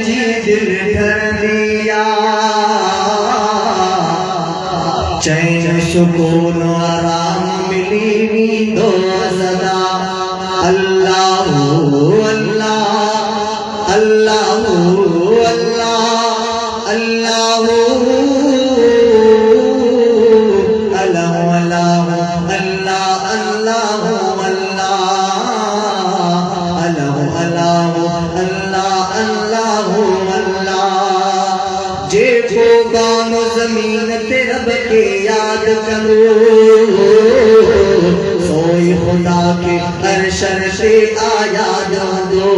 जी दिल कर दिया, चैन सुकून आराम मिली नींदो सदा। अल्लाह अल्लाह अल्लाह अल्लाह अल्लाह ज़मीन ते रब के याद करो, सोई खुदा के अरशर से आयाद दो,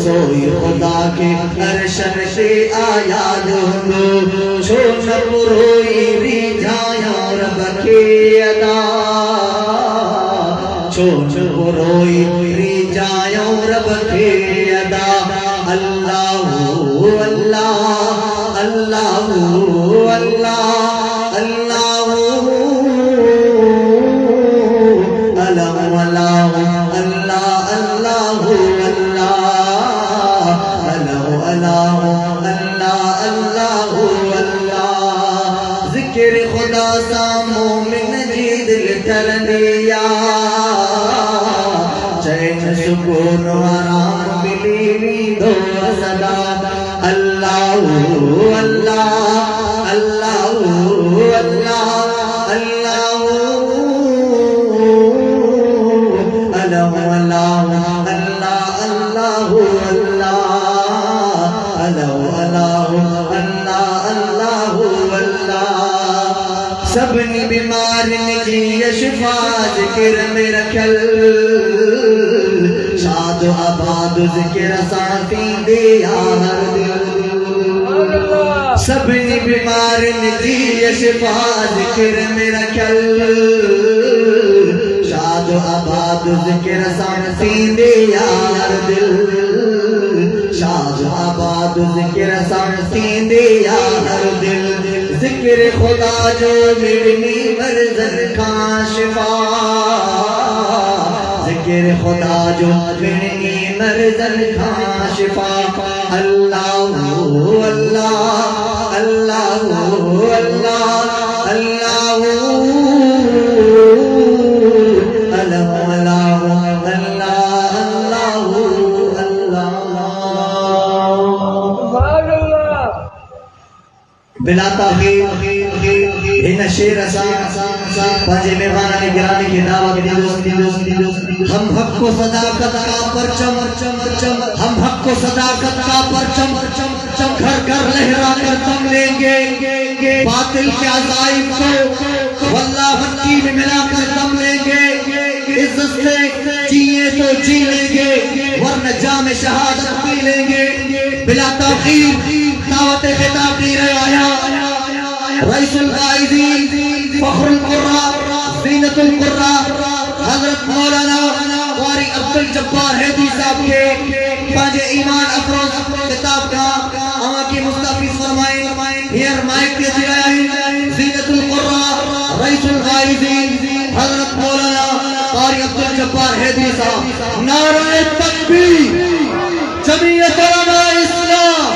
सोई खुदा के अरशर से आयाद दो। छोट पुरोई रिझाया रब के अदा, छोट पुरोई रिझाया रब के अदा। अल्लाह अल्लाह अल्लाह अल्लाह अल्लाह अल्लाह अल्लाह अल्लाह अल्लाह अल्लाह अल्लाह अल्लाह। जिक्र खुदा सा मोमिन जी दिल कर दिया, चैन सुकून आराम मिली नींदो सदा। अल्लाह अल्लाह अल्लाह अल्लाह अल्लाह अल्लाह अल्लाह अल्लाह अल्लाह अल्लाह। सबनी बीमारिन की शिफा जिक्र में रखल, शाद आबाद जिक्र साथी दे हर दिल। सबनी बीमारिन की शिफा जिक्र में रखल, शाद आबाद जिक्र साथी दे हर दिल। शाद आबाद जिक्र साथी दे हर दिल। जिक्र खुदा जो मिलनी मर्ज़न का शिफा, जिक्र खुदा जो मिलनी मर्ज़न का शिफा। अल्लाह अल्लाह अल्लाह अल्लाह अल्लाह बिला ताखीर इन शेर असा पंजे मेहमाना ने गिराने की दावत दी। हम हक को सदाकत का परचम, हम हक को सदाकत का परचम घर घर लहरा कर दम लेंगे। बातिल के अज़ाइम को वल्लाह मट्टी में मिलाकर दम लेंगे। इज्जत से जिए तो जी लेंगे, वरना जाम शहादत पी लेंगे। बिला ताखीर दावत खिताब दी आया रईसुल गाइज़ीन फखरुल कुर्रा ज़ीनतुल कुर्रा हज़रत मौलाना क़ारी अब्दुल जब्बार हैदी साहब के बाजे ईमान अफरोज किताब का आमा की मुस्तफ़ीज़ फरमाएं। हियर माइक के जिलाए ज़ीनतुल कुर्रा रईसुल गाइज़ीन हज़रत मौलाना क़ारी अब्दुल जब्बार हैदी साहब। नारे तकबीर जमीयत उलमा इस्लाम।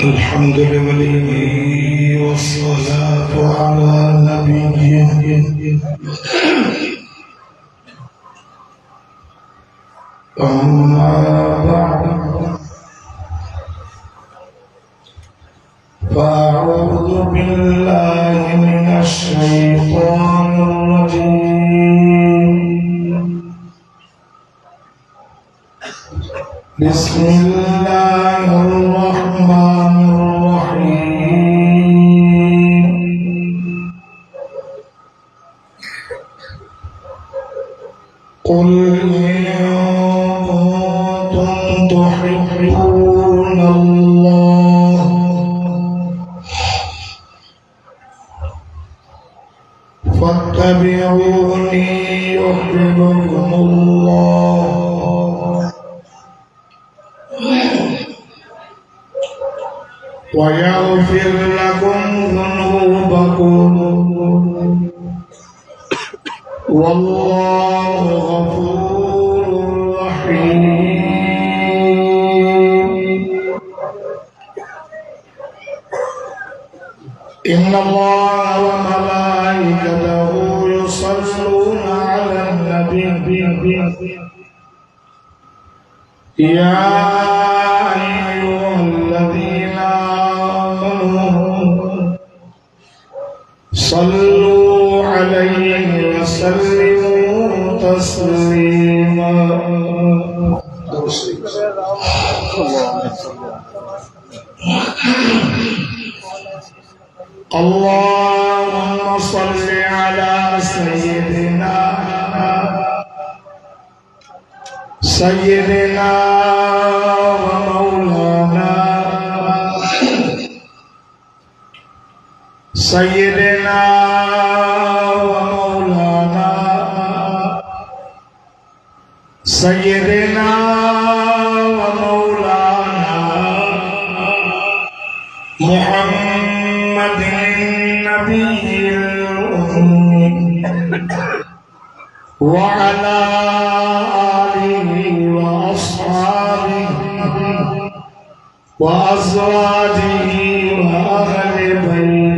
अल्हम्दुलिल्लाह वस्सलातु अला नबिय्यिन अम्मा बअद فأعوذ بالله من الشيطان الرجيم بسم الله الرحمن الرحيم قل إن كنتم تحبون الله فاتبعوني يحببكم الله ويغفر لكم ذنوبكم والله غفور رحيم إن الله وملائكته يصلون على النبي يا أيها الذين آمنوا صلوا عليه وسلموا تسليما اللهم صل على سيدنا ومولانا سيدنا ومولانا سيدنا ومولانا محمد النبي الأمي وعلى آله وأصحابه وأزواجه وأهل بيته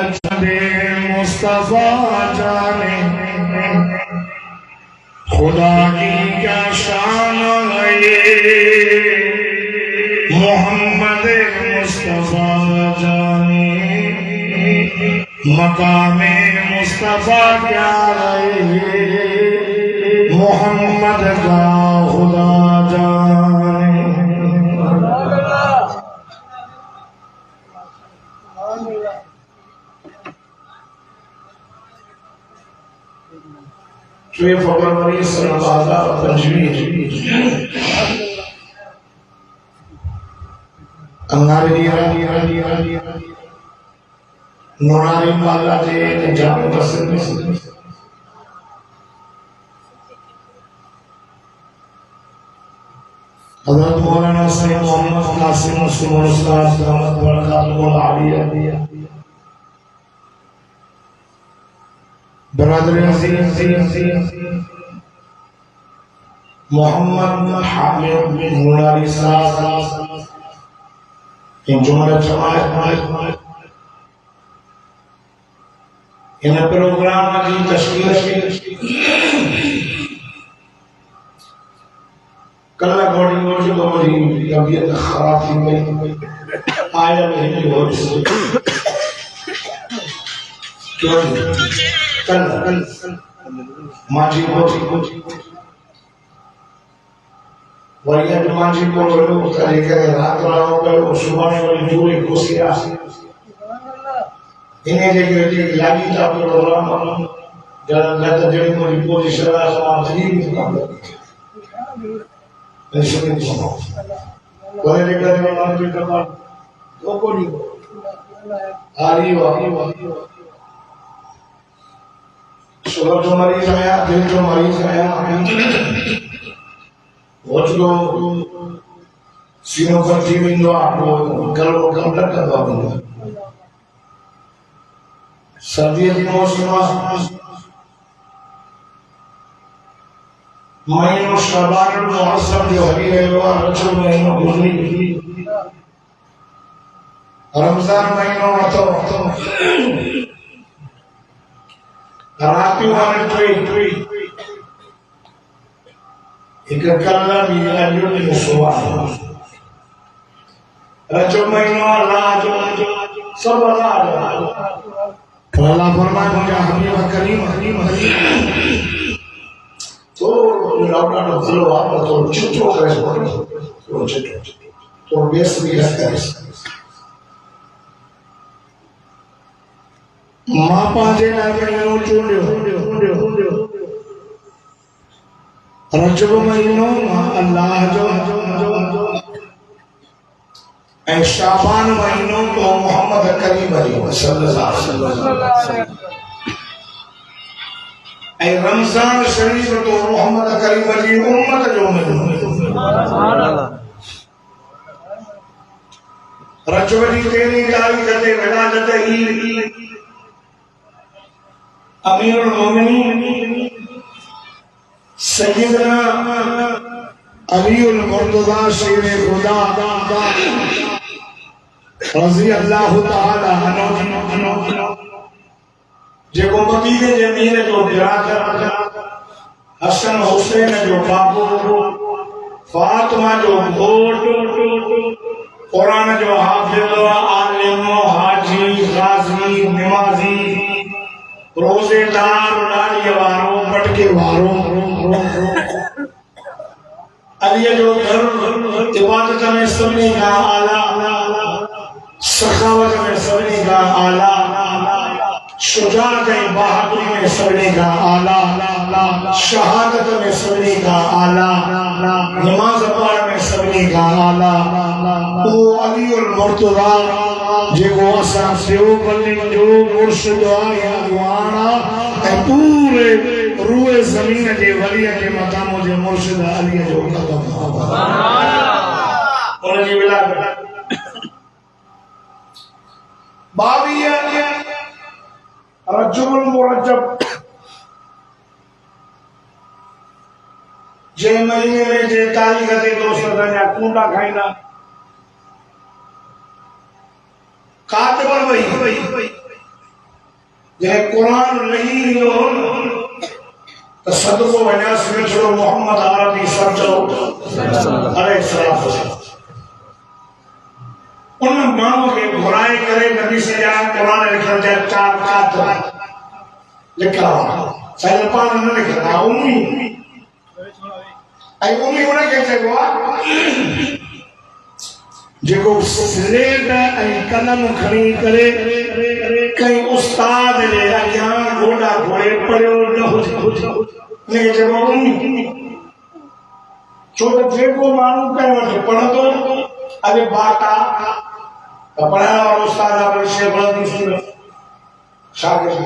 أجمعين مصطفى جانے خدا کی کیا شان ہے محمد مصطفیٰ جانے مقام مصطفیٰ کیا ہے محمد کا خدا جانے شوية فبروري سنة بعدها تجويد Angari Nurari Malaje Jamu Basin Hazrat Maulana Sayyid Muhammad Qasim Muslim Ustaz Rahmat Barakatuh Aliyah Brother Aziz Muhammad Hamid bin Nurari Sahab जमात इन प्रोग्राम की तशकील कल बॉडी मोटी तो मेरी तबीयत खराब थी गई आया नहीं हो क्यों कल माजी मोटी वरिया माजी को लो तरीके रात राव पे सुबह वाली जोड़ी कोसिया इन्हें जगह के लागी था प्रोग्राम जरा लत जड़ी को पोजीशन ला समाज नहीं काम ऐसे नहीं सुनो कोई लेकर के नाम पे कमा तो को नहीं आरी वाली सुबह जो मरीज आया दिन जो मरीज आया Otro sino continuando a calor contra cada uno. Sabia de nós महीनों शबान मुअज़्ज़म जो हरी है वो रजब महीनों गुजरी रमजान महीनों तो राती वाले tree ikakalla bi ajul musuwa rajul maino la सब अल्लाह फरमाए मुझे हबीब करीम हबीब हबीब तो लौटा तो चलो आप तो चिट्ठो करे तो चिट्ठो तो बेस भी करे मां पाजे ना कयो चूंडियो रजब महीनो अल्लाह जो ऐ शाबान महीनो तो मोहम्मद करीम सल्लल्लाहु अलैहि वसल्लम ऐ रमजान शरीफ तो मोहम्मद करीम जी उम्मत जो महीनो रजब जी 13 तारीख ते विलादत ही अमीरुल मोमिनीन सैयदना अलीउल मुर्तज़ा शेरे खुदा रज़ी अल्लाह तआला अन्हु जेको मदीने जे मीर जो बिरादर हसन हुसैन जो बाबू फातिमा जो घोट कुरान जो हाफिज़ आलिम हाजी गाज़ी नमाज़ी रोजेदार नारी वारो पटके वारो अली जो घर इबादत में सभी का आला सखावत में सभी का आला शुजाअत में बहादुरी में सभी का आला शहादत में सभी का आला नमाज पढ़ने में सभी का आला वो अली उल मुर्तज़ा जेको असां देवबंदी जो मुर्शिद आया दुआना ऐं पूरे रूए ज़मीन जे वलीअ जे मथां मुंहिंजे मुर्शिद अलीअ जो कदम उन जी विलादत 22 रजबुल मुरज्जब जे महीने में जे तारीख़ ते दोस्त जा कूंडा खाईंदा कातिबल वही जे कुरान लही हो तो सदको वना सिमरो मोहम्मद अरबी सरचो अलैहिस्सलाम उन मानव के घुराए करे नबी से या कुरान लिखल जा 4 कातिब लिखा साईं पान न लिखा उम्मी आई उम्मी उन के चइबो जेको स्लेट ऐं कलम खणी करे कई उस्ताद जे अॻियां गोॾा घोड़े पढ़ियो न हुजे उनखे चइबो उम्मी छो त जेको माण्हू कंहिं वटि पढ़ंदो अॼु बाटा त पढ़ाइण वारो उस्ताद आहे शेख हदीस शागिर्द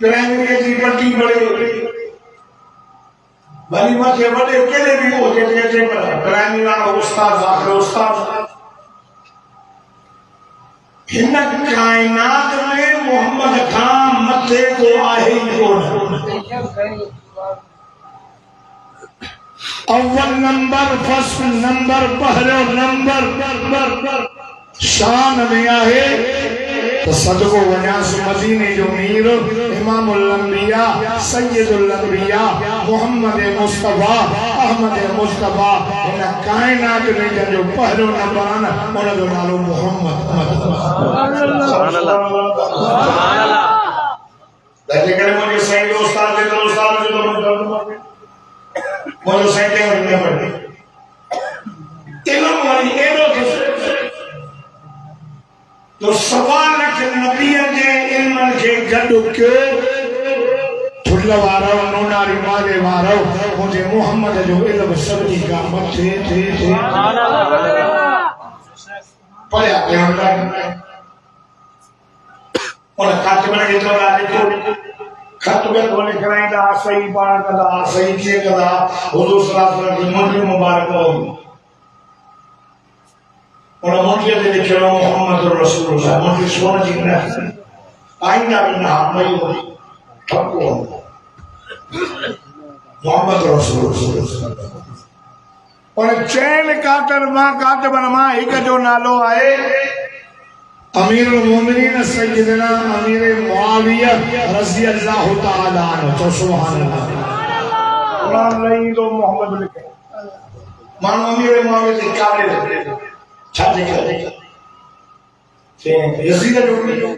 प्राइमरी जी पटी पढ़े भली मथे वॾे केॾे बि हो जेके प्राइमरी वारो उस्ताद आख़िर उस्ताद हिन काइनात में मोहम्मद खां मथे को आहे ई कोन अव्वल नंबर फर्स्ट नंबर पहलो नंबर शान में आहे तो सदको वन्यास मदीने जो मीर इमामुल अंबिया सय्यदुल अंबिया मोहम्मद मुस्तफा अहमद मुस्तफा इन कायनात में जो पहलो नंबर आना उन जो नालो मोहम्मद सुभान अल्लाह सुभान अल्लाह दजे करे मुझे सही उस्ताद जो मुझे सही के में पढ़े इल्म वाली एरो तो सवाल रख नबी जे इल्म के गडु क्यों थुल वारो नोनारी माले वारो मुझे मोहम्मद जो इल्म सभी का मथे थे सुभान अल्लाह पढ़या के हमरा और कातिबन के तो लिखो खतबे बोले कराइंदा सही पाण कंदा सही थे कंदा हुजूर सल्लल्लाहु अलैहि वसल्लम की मुंडी मुबारक हो और मुंडी ते लिखियो मोहम्मद रसूलुल्लाह मुंडी सोन जी ने आईना बिना नहीं हो ठको मोहम्मद रसूलुल्लाह और चैन कातर मां कातबन मां एक जो नालो आए अमीरुल मोमिनीन सय्यदना अमीर मुआविया रज़ी अल्लाह तआला अन्हु तो सुभान अल्लाह कुरान नहीं तो मोहम्मद लिखे मानो अमीर मुआविया के काबिल छा लिखे यजीद जो पियो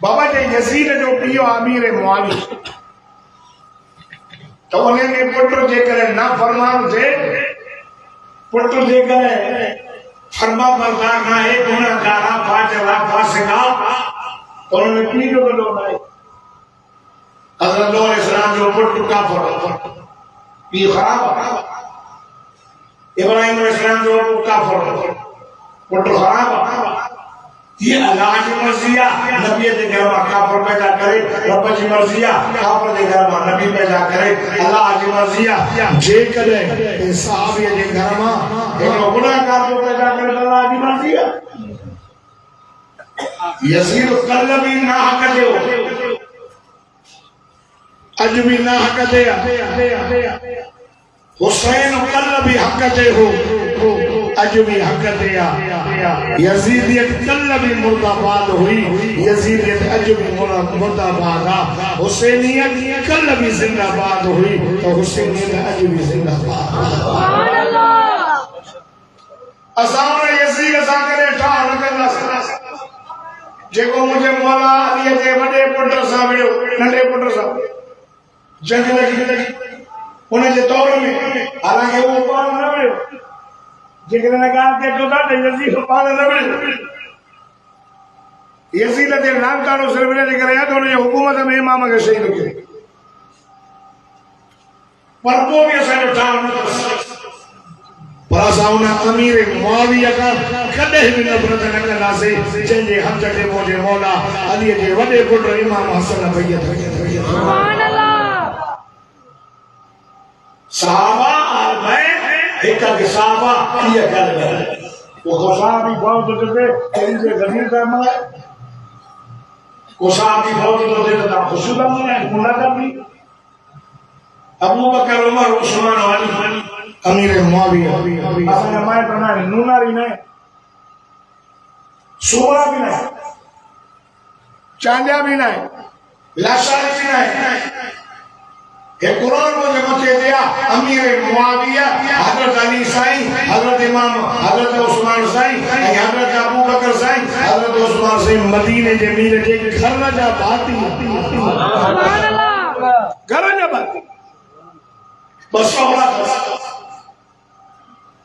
बाबा जे यजीद जो पियो अमीर मुआविया तो उन्हें में पुत्र जे करे ना फरमान जे पुत्र जे करे फरमा बरदार ना है गुनाहगार फाजरा फासिका तो उन्हें पीर बनो ना हज़रत नूह अलैहिस्सलाम जो पुत्र काफिर पीर खराब इब्राहिम अलैहिस्सलाम जो काफिर पुत्र खराब ये अल्लाह की मर्जी है नबी के घर में काफिर पैदा करे रब की मर्जी है काफिर के घर में नबी पैदा करे अल्लाह की मर्जी है जे करे सहाबी के घर में एक गुनाहगार को पैदा करे अल्लाह की मर्जी है यसीर कल्बी ना हक दे अज भी ना हक दे हुसैन कल्बी हक दे हो अज भी हक दे यजीदियत कल्बी मुर्दाबाद हुई यजीदियत अज भी मुर्दाबाद हुसैनियत कल्बी जिंदाबाद हुई तो हुसैनियत अज भी जिंदाबाद सुभान अल्लाह असामने यजीद सा करे ठाण कंदा जेको मुझे मौला अली जे वडे पुट सा मिलियो नंढे पुट सा जंग लगी उन जे तौर में हालांकि वो पाण न मिलियो जेकर लगा के तो दा यजीद पाण न मिलियो यजीद ते रामतानो सिर मिले जे करे तो उन हुकूमत में इमाम के शहीद के पर वो भी असा जो ठाण परासाउना अमीर मुआविया का कदे भी नफरत न कंदा से जंजे हम जटे मोजे मौला अली जे वडे पुट इमाम हसन भैया सुभान अल्लाह सहाबा और मैं एक के सहाबा ये कर वो सहाबी बहुत जते इनके गरीब का मां को सहाबी बहुत तो देता खुशुदा में मुलाकात भी अबू बकर उमर उस्मान अली अमीर मुआविया असने माय तना नूनारी ने सोरा भी नहीं चांदिया भी नहीं लाशारी भी नहीं ये कुरान को जब कह दिया अमीर मुआविया हजरत अली साईं हजरत इमाम हजरत उस्मान साईं हजरत अबू बकर साईं हजरत उस्मान साईं मदीने जे मीर जे घर न जा बाती सुभान अल्लाह घर न बाती बस होला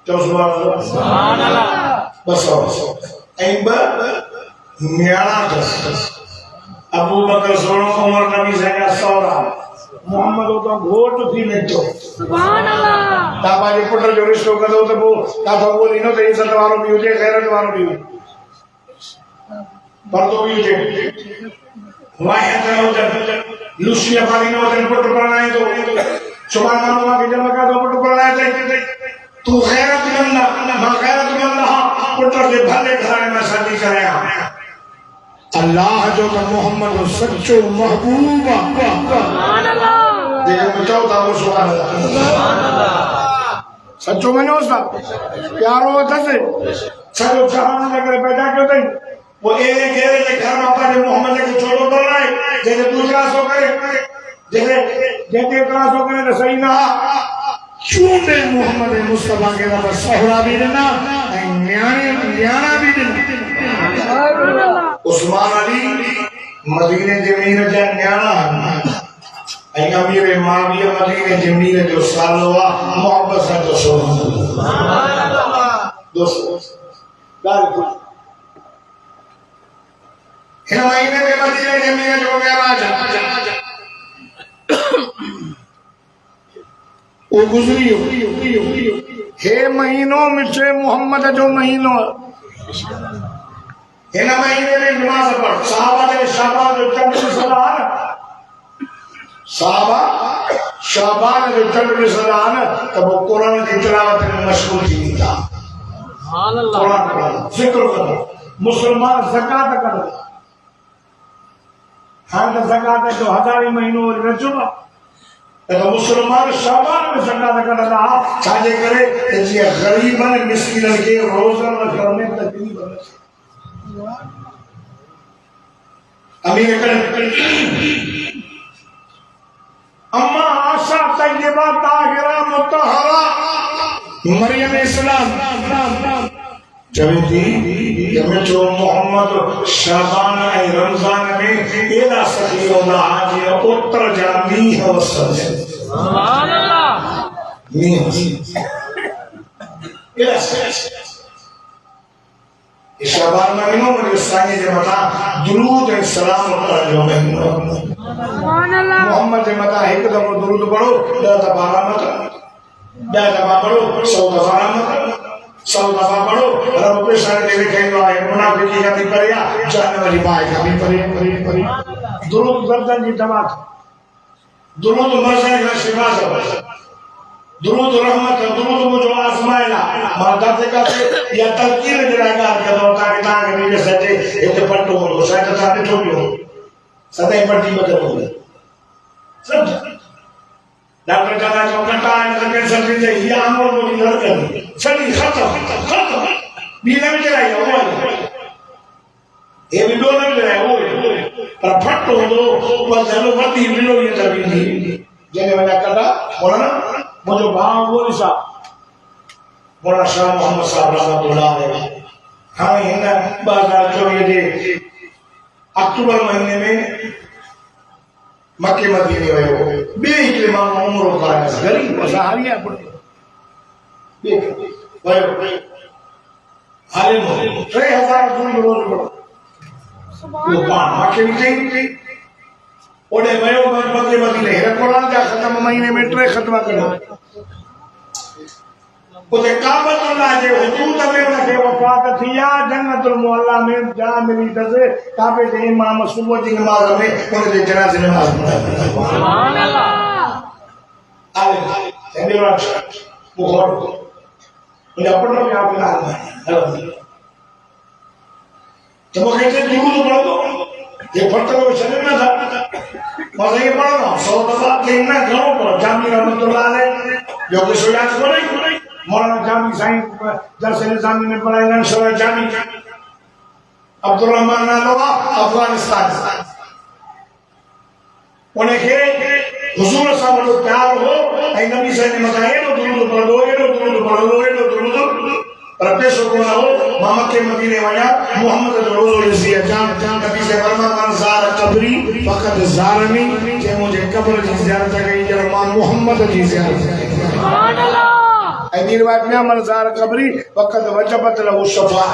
सुभान अल्लाह बस ऐब न्याणा दस अबू बकर सोनो उमर नबी सगा सौरा मोहम्मद तो घोट थी लेतो सुभान अल्लाह ताबा जे पुत्र जो रिश्तो कदो तो वो का तो बोली नो तो इज्जत वारो भी हुजे खैरत वारो भी पर तो भी हुजे वाया तो लुसिया पानी नो तो पुत्र पढ़ाए तो सुभान अल्लाह के जन्म का तो पुत्र पढ़ाए थे तू गैरतमंद मां गैरतमंद पुत्र के भले घराने में शादी कराया अल्लाह जो का मोहम्मद सच्चो महबूब सुभान अल्लाह देखो बचाओ था वो सुभान अल्लाह सच्चो मनो सा प्यारो थसे सजो जहान लेकर पैदा क्यों थई वो एरे घेरे के घर में अपने मोहम्मद के छोड़ो कर रहा है जैसे दूसरा सो करे जैसे जेते सो करे तो सही ना चूंडे मोहम्मद मुस्तफा के रब सोहरा भी देना न्याणा भी देना उस्मान अली मदीने जे मीर जा न्याणा अमीर मुआविया मदीने जे मीर जो सालवा मोहब्बत से तो सुभान अल्लाह दोस्तों गाल को इन महीने में मदीने जे मीर जो मेराज वो गुजरी हे महीनों में से मोहम्मद जो महीनों इन महीने में नमाज पढ़ साहबा ने शाबान जो चंद सलान साहबा शाबान जो चंद सलान तब वो कुरान की तिलावत में मशगूल थी था सुभान अल्लाह कुरान पढ़ो जिक्र करो मुसलमान ज़कात करो हां तो ज़कात तो हजारी महीनों में चुना तो मुसलमान शाबान में ज़कात कर रहा छाजे करे जे गरीबन मिस्किन के रोज़ा न करने तकलीफ है अमीर अम्मा आशा तैयबा ताहिरा मुतहरा मरियम इस्लाम चवती कि मिठो मोहम्मद शाबान ऐं रमज़ान में एड़ा सखी हूंदा जीअं ओतर जा मींहं वसंदे। सुभान अल्लाह। मींहं एड़ा शाबान महीनो मुझे साईं जे मथां दुरूद ऐं सलाम करण जो महीनो। सुभान अल्लाह। मोहम्मद जे मथां हिकु दफ़ो दुरूद पढ़ो 10 दफ़ा रहमत, 10 दफ़ा पढ़ो 100 दफ़ा रहमत, 100 दफ़ा पढ़ो रब पे सारे देवे कहंदो आहे मुनाफिकी का भी परिया जहन्नम जी बाहि का भी परे। दुरूद गर्दन जी दवा, दुरूद मर्ज़ का शिफा सब, दुरूद रहमत, दुरूद मुझो आज़माइला माता ते का या तलकीन जरा गाल करो ताकि ताके नीचे सजे इते पट्टो हो शायद ता ॾिठो पियो सदाई पट्टी बदल हो सब डॉक्टर कहता जो कटा है तो कैंसर थी जाए या आंगुर बोली लड़ कर सभी खत्म बीना में चलाया वो ये भी दो नहीं चलाया वो पर फट हो दो बस चलो बत्ती बिलो ये तभी थी जने वाला कटा बोला ना मुझे भाव बोली सा बोला शाह मोहम्मद साहब रहमतुल्लाह अलैह हाँ ये ना 2024 के अक्टूबर महीने में मक्के मदीने में हो बेहिकले मानो उम्र कराया गरीब सहारिया पड़े भाई हाले में 3000 दूर रोज पड़ो सुभान अल्लाह मक्के में कहीं ओडे वयो मक्के मदीने हेरे कुरान जा खत्म महीने में 3 खत्म करो उते काबतुल्लाह जे हुदूद में उनके वफात थिया जन्नतुल मुअल्ला में जा मिली तसे काबे जे इमाम सुबह जी नमाज में उनके जनाजे नमाज पढ़ाई। सुभान अल्लाह। आले एंडिरा बुखार उन्हें अपना भी आप ना जब वो कहते दुरूद पढ़ो ये पढ़ते हुए चले ना था मजा ये पढ़ना 100 दफा कहना घरों पर जामी रहमतुल्लाह अलैह जो कि सुजात को नहीं मौलाना जामी साईं जलसे निजामी में पढ़ाई ना शोरा जामी अब्दुल रहमान नालोवा अफगानिस्तान उन्हें के हुजूर साहब को प्यार हो ऐ नबी साईं ने बताया तो दुरूद पढ़ो रपेशो को ना हो मामा के मदीने वाला मोहम्मद रोज़ो रज़िया जान नबी से फरमा मन ज़ार कब्री फकत ज़ारनी जे मुझे कब्र की ज़ियारत कई जब मां मोहम्मद की ज़ियारत सुभान अल्लाह ऐ रिवायत में मन ज़ार कब्री फकत वजबत लहु शफा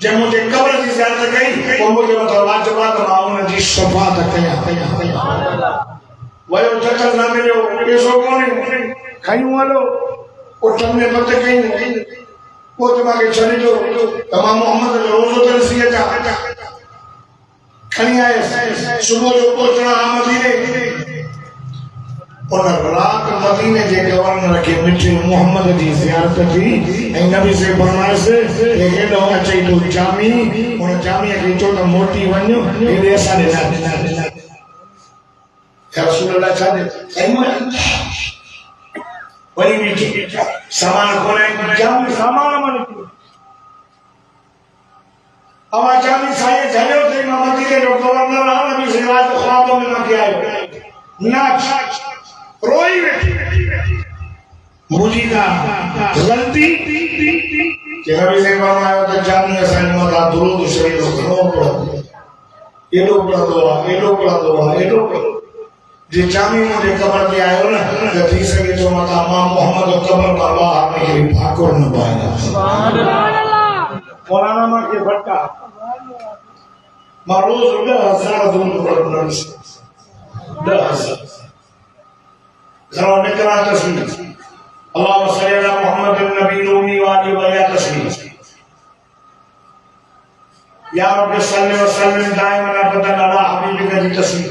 जे मुझे कब्र की ज़ियारत कई तो मुझे मतलब वाजिबात माउन जी शफाअत कया सुभान अल्लाह वयो चचा ना मिलो पेशो कोनी खयूं हलो उठन में मत कई वो तुम्हारे चले जो तमाम मोहम्मद रोज़ो तरसिया जा खनी आए सुबह जो पहुंचना मदीने और रात मदीने के गवर्नर के मिठे मोहम्मद की ज़ियारत थी ऐं नबी से फरमाए से ये लो अचे तो जामी उन जामी के चो तो मोटी वन्यो ये ऐसा ने या रसूल अल्लाह छादे वही मीठी सामान खोले जामी सामान मन अब जामी साये झले थे मदीने जो गवर्नर आ नबी से रात ख्वाबों में मत आयो नाच रोई बैठी मुझी का गलती कि नबी से फरमाया तो जामी असन मत दुरूद शरीफ नो पढ़ो ये लोग जे जामी मुझे कब्र पे आयो ना तो थी सके तो मता मां मोहम्मद कब्र का बाहर निकली ठाकुर न पाया सुभान अल्लाह मौलाना मां के फटका मारोज 10,000 दूर पढ़ना 10,000 जरा निकला तस्वीर अल्लाहुम्मा सल्ली अला मुहम्मद नबी उम्मी व आलिहि व तस्लीम या रब सल्ली व सल्लिम दाइमन अबदन अला हबीबिका दी तस्लीम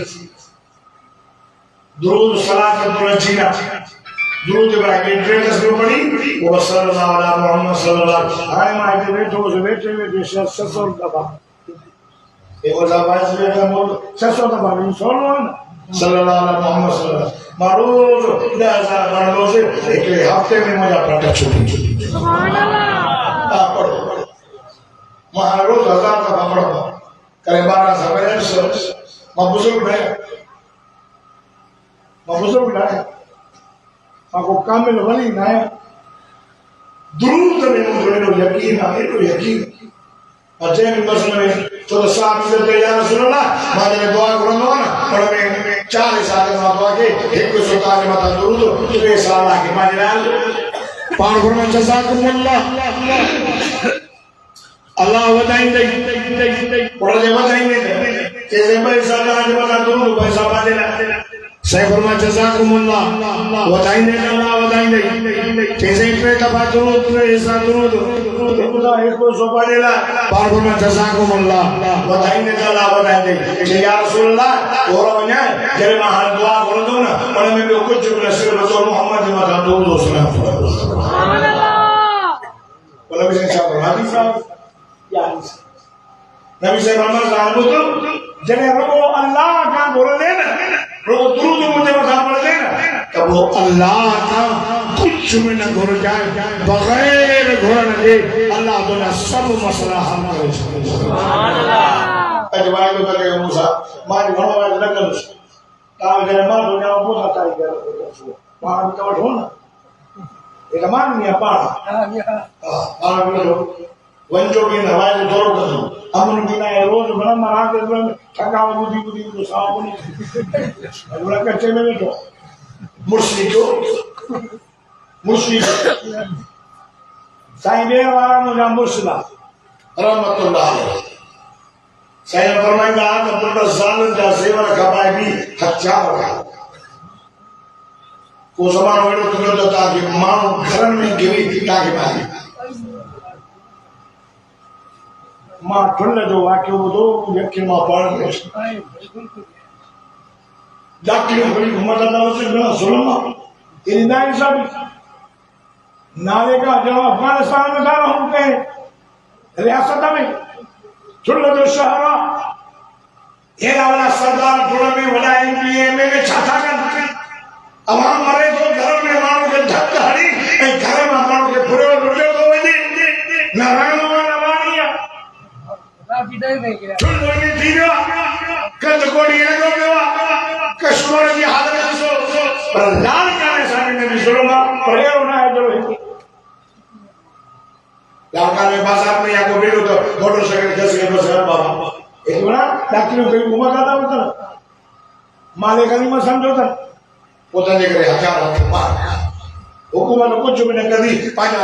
दुरूद सलात दुलजीना दुरूद इब्राहिम ट्रेन तस्वीर पढ़ी वो सल्लल्लाहु अलैहि मुहम्मद सल्लल्लाहु अलैहि मायदे बैठे 600 दफा एक और आवाज में बोल 600 दफा नहीं सुनो ना सल्लल्लाहु अलैहि मुहम्मद सल्लल्लाहु मारोज 10,000 मारो से एक हफ्ते में मुझे पढ़ा छुट्टी सुभान अल्लाह पढ़ो मारोज 1000 दफा पढ़ो करे 12 सवेरे बुजुर्ग है बुजुर्ग है आपको कामिल वली ना है दुरूद में मुझे यकीन है तो यकीन और जैन मसले में तो साहब से दे या रसूल अल्लाह माने दुआ करो ना पर में 40 साल में दुआ के एक को सोता के मत दुरूद 3 साल के माने पान फरमान जज़ाकुमुल्लाह अल्लाह वदाइंदे और जे वदाइंदे जैसे पैसा का जे मत दुरूद पैसा बादेला saya hormat jazakumullah wadainde Allah wadainde jese pe ka durud esa durud khуда eko sopadela par hormat jazakumullah wadainde Allah wadainde je ya rasulullah orangnya jere mahal dua karo na mane me kuch nasir rasul muhammad ma ta durud subhanallah wala bisa sabar hadis ya nabi saya Muhammad sallallahu jere robo Allah ka bolne na रोज दुरूद मुझे बता पड़ देना तब वो अल्लाह का कुछ में न घुर जाए बगैर घुरन दे अल्लाह दोना सब मसला हल करे सुभान अल्लाह अजवाय तो करे मूसा मार घणो वाज न कर ता जने मार दुनिया में बहुत ताई कर वहां भी तो हो ना एक मान नहीं पाड़ा हां बोलो वंजो भी हवाए तो दौड़ कर अमन बिना रोज बना मारा के थका बुद्धि बुद्धि तो साफ नहीं अगला कच्चे में बैठो मुर्शिद साईं बेर वाला मुझे मुर्शिदा रहमतुल्लाह अलैह साईं फरमाएगा कि पुत्र जालन का सेवन खपाए भी हत्या होगा को समान वेड़ो तुम तो ताकि मां घर में गिरी ताकि मारी मां ठुल जो वाक्य बुधो यकीन मां पढ़ ले जाकिर बड़ी घुमता था उसे बड़ा जुल्म इन्दा सब नाले का जब अफगानिस्तान में था हम के रियासत में ठुल जो शहरा ये वाला सरदार ठुल में बड़ा एमपीए में छाता का अब हम मरे तो घर में मानो के धक्का हड़ी घर में मानो के पूरे रुपये को बजे नारायण ठुल लगे दीवा कद कोड़ी लगो बेवा कश्मीर की हालत में सो पर लाल काले सारे में बिसरोगा पर ये होना है जो लाल काले बाजार में या को बेलो तो मोटरसाइकिल जैसे के बस बाबा एक बड़ा डॉक्टर कोई घुमा जाता होता माले का नहीं समझोता पोता देख रहे हजार मार हुकूमत कुछ भी न करी पाजा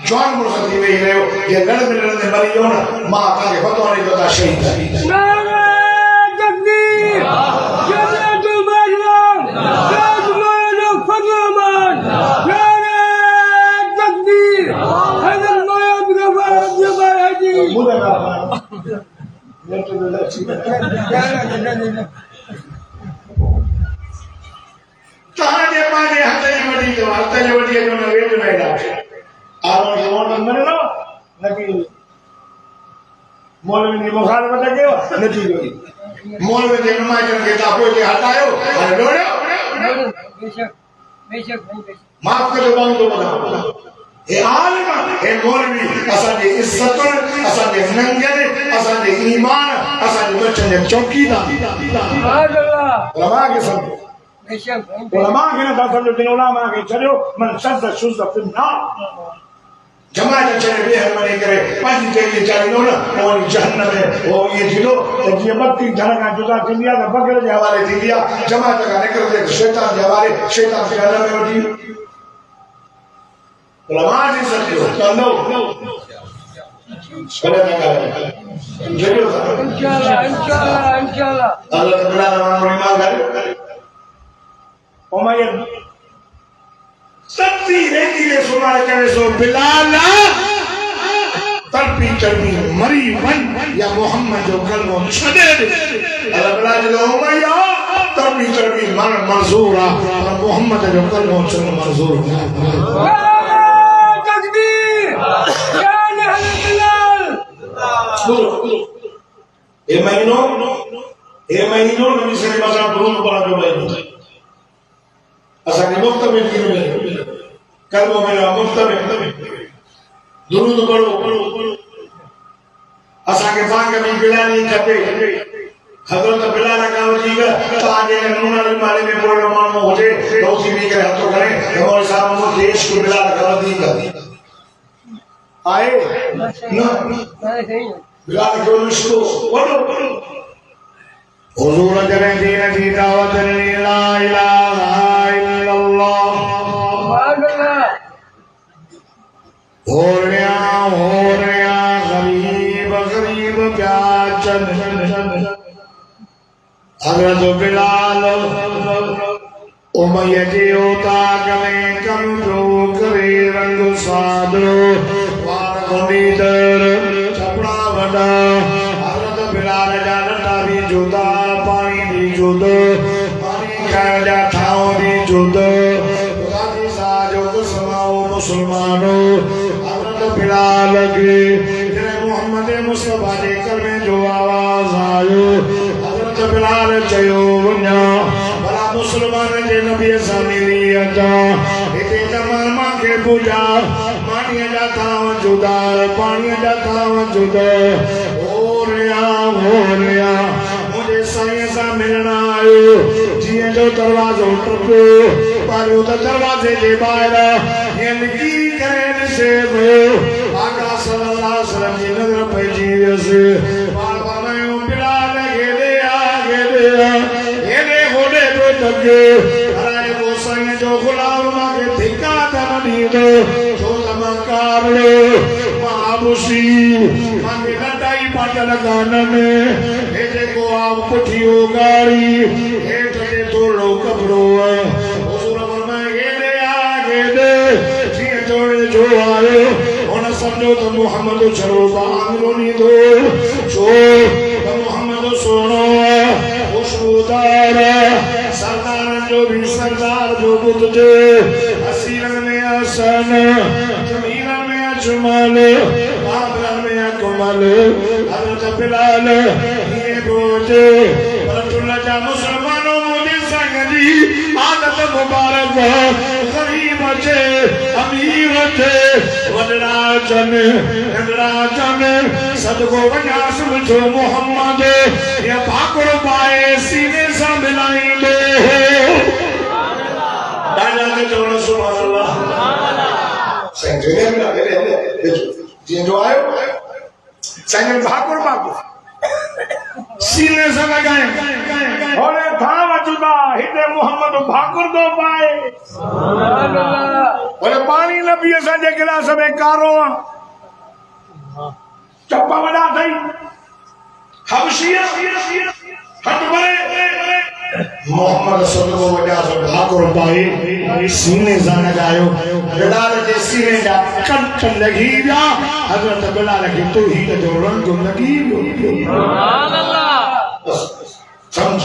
जवान मुर्शदी में रहो ये लड़ने मरी हो ना मां का के पता नहीं होता शहीद नारे तकबीर जन्नतुल मरयाम राजमानो फरमान नारे तकबीर हजर मयब गफर जबर हजी मुझे ना ये तो लच्छी कहां दे पाने हते वडी जो हते वडी जो न वेज नहीं ला और जो मन ना नबी मौलवी ने मुखालफत कयो नतीजो मौलवी ने नमाज के ताको के हटायो और लोड़ो बेशक माफ कर दो तो बता ए आलिम ए मौलवी असन दे इज्जत असन दे नंगल असन दे ईमान असन दे बच्चन दे चौकीदार सुभान अल्लाह रमा के सब उलमा के ना दफन दिन उलमा के चलो मन शद्द शुद्ध फिन्ना जमात चले बेहरमानी करे पांच के चले नो ना और जहन्नम में वो ये जिलो ये बत्ती धड़का जुदा कर दिया तो बगल के हवाले दे दिया जमात का निकल दे शैतान के हवाले शैतान के आलम में उठी उलमा ने सत्य चलो करे ना करे जरूर इंशाल्लाह अल्लाह ताला हमारा ईमान करे उमैया सत्ती रेती ले सुनाए करे सो बिलाला तड़पी चढ़ी मरी वन या मोहम्मद जो कलमो छदे अल्लाह ताला जो उमैया तड़पी चढ़ी मन मंजूरा और मोहम्मद जो कलमो छन मंजूर तकबीर या अहल बिलाल ए महीनों नबी से मजा दुरूद पढ़ा जो मैं असा के मुफ्त में गिर कलमों में मुफ्त में दुरूद पढ़ो असा के बाग में बिलाल नहीं खपे हजरत बिलाल का वजीगा तो आगे नूना माले में बोल मानो मुझे दोसी भी करे तो करे हमारे साहब को देश को बिलाल का वजीगा आए ना बिलाल को उसको बोलो हुजूर जने दीन की दावत ला इलाहा इल्लल्लाह हो रहा गरीब गरीब प्याचन हजरत बिलाल उमैया के होता कमे कम जो करे रंग सादरो वार गोंदीदर छपड़ा वडा हजरत बिलाल जा लटा भी जुदा पानी भी जुदा पानी खाए जा ठाव भी जुदा गादी साजो समाओ मुसलमानों हजरत बिलाल के तेरे मोहम्मद मुस्तफा के कलमे जो आवाज आयो हजरत बिलाल चयो वन्या भला मुसलमान के नबी सा मिली अदा इते तमाम मां के पूजा मानी जाता जुदा पानी जाता जुदा हो रहा मुझे साईं सा मिलना आयो जिए जो दरवाजो टपो पर उस दरवाजे के बाहर ये लिखी करे से वो आका सल्लल्लाहु अलैहि वसल्लम की नजर पे जीवे बार बार मैं बिलाल के दे ये दे होने तो तके अरे वो साईं जो गुलाम मांगे ठिका तन दी दो जो तमकार लो महाबुशी मांगे लटाई पाटल कानन हे देखो आप पुठियो गाड़ी हे तके तो लो कपड़ो हुजूर फरमाए ये दे जिए जोड़े जो आयो उन समझो तो मोहम्मद चलो बांगलोनी दो जो तो मोहम्मद सोनो खुशबूदार सरदार जो भी सरदार जो बुत दे हसीरन में हसन जमीरन में अजमल बाबरन में अकमल हजरत बिलाल ये बोझे परतुल्ला जा मुसलमानों मुझे संगदी आदत मुबारक गरीब थे अमीर थे वडरा जन सदको वजा समझो मोहम्मद ये भाकुर पाए सीने सा मिलाई दे दादा के जोड़ सुभान अल्लाह संजय मिला दे ये जो आयो संजय भाकुर सीने से लगाए और था वजुदा हिते मोहम्मद भाकुर दो पाए और पानी नबी असांजे गिलास में कारो चप्पा वडा थई हबशिया हट परे मोहम्मद सल्लल्लाहु अलैहि वसल्लम भाकुर पाए सीने से लगायो बिलाल के सीने जा कंठ लगी जा हजरत बिलाल की तो ही जो रंग लगी सुभान अल्लाह समझ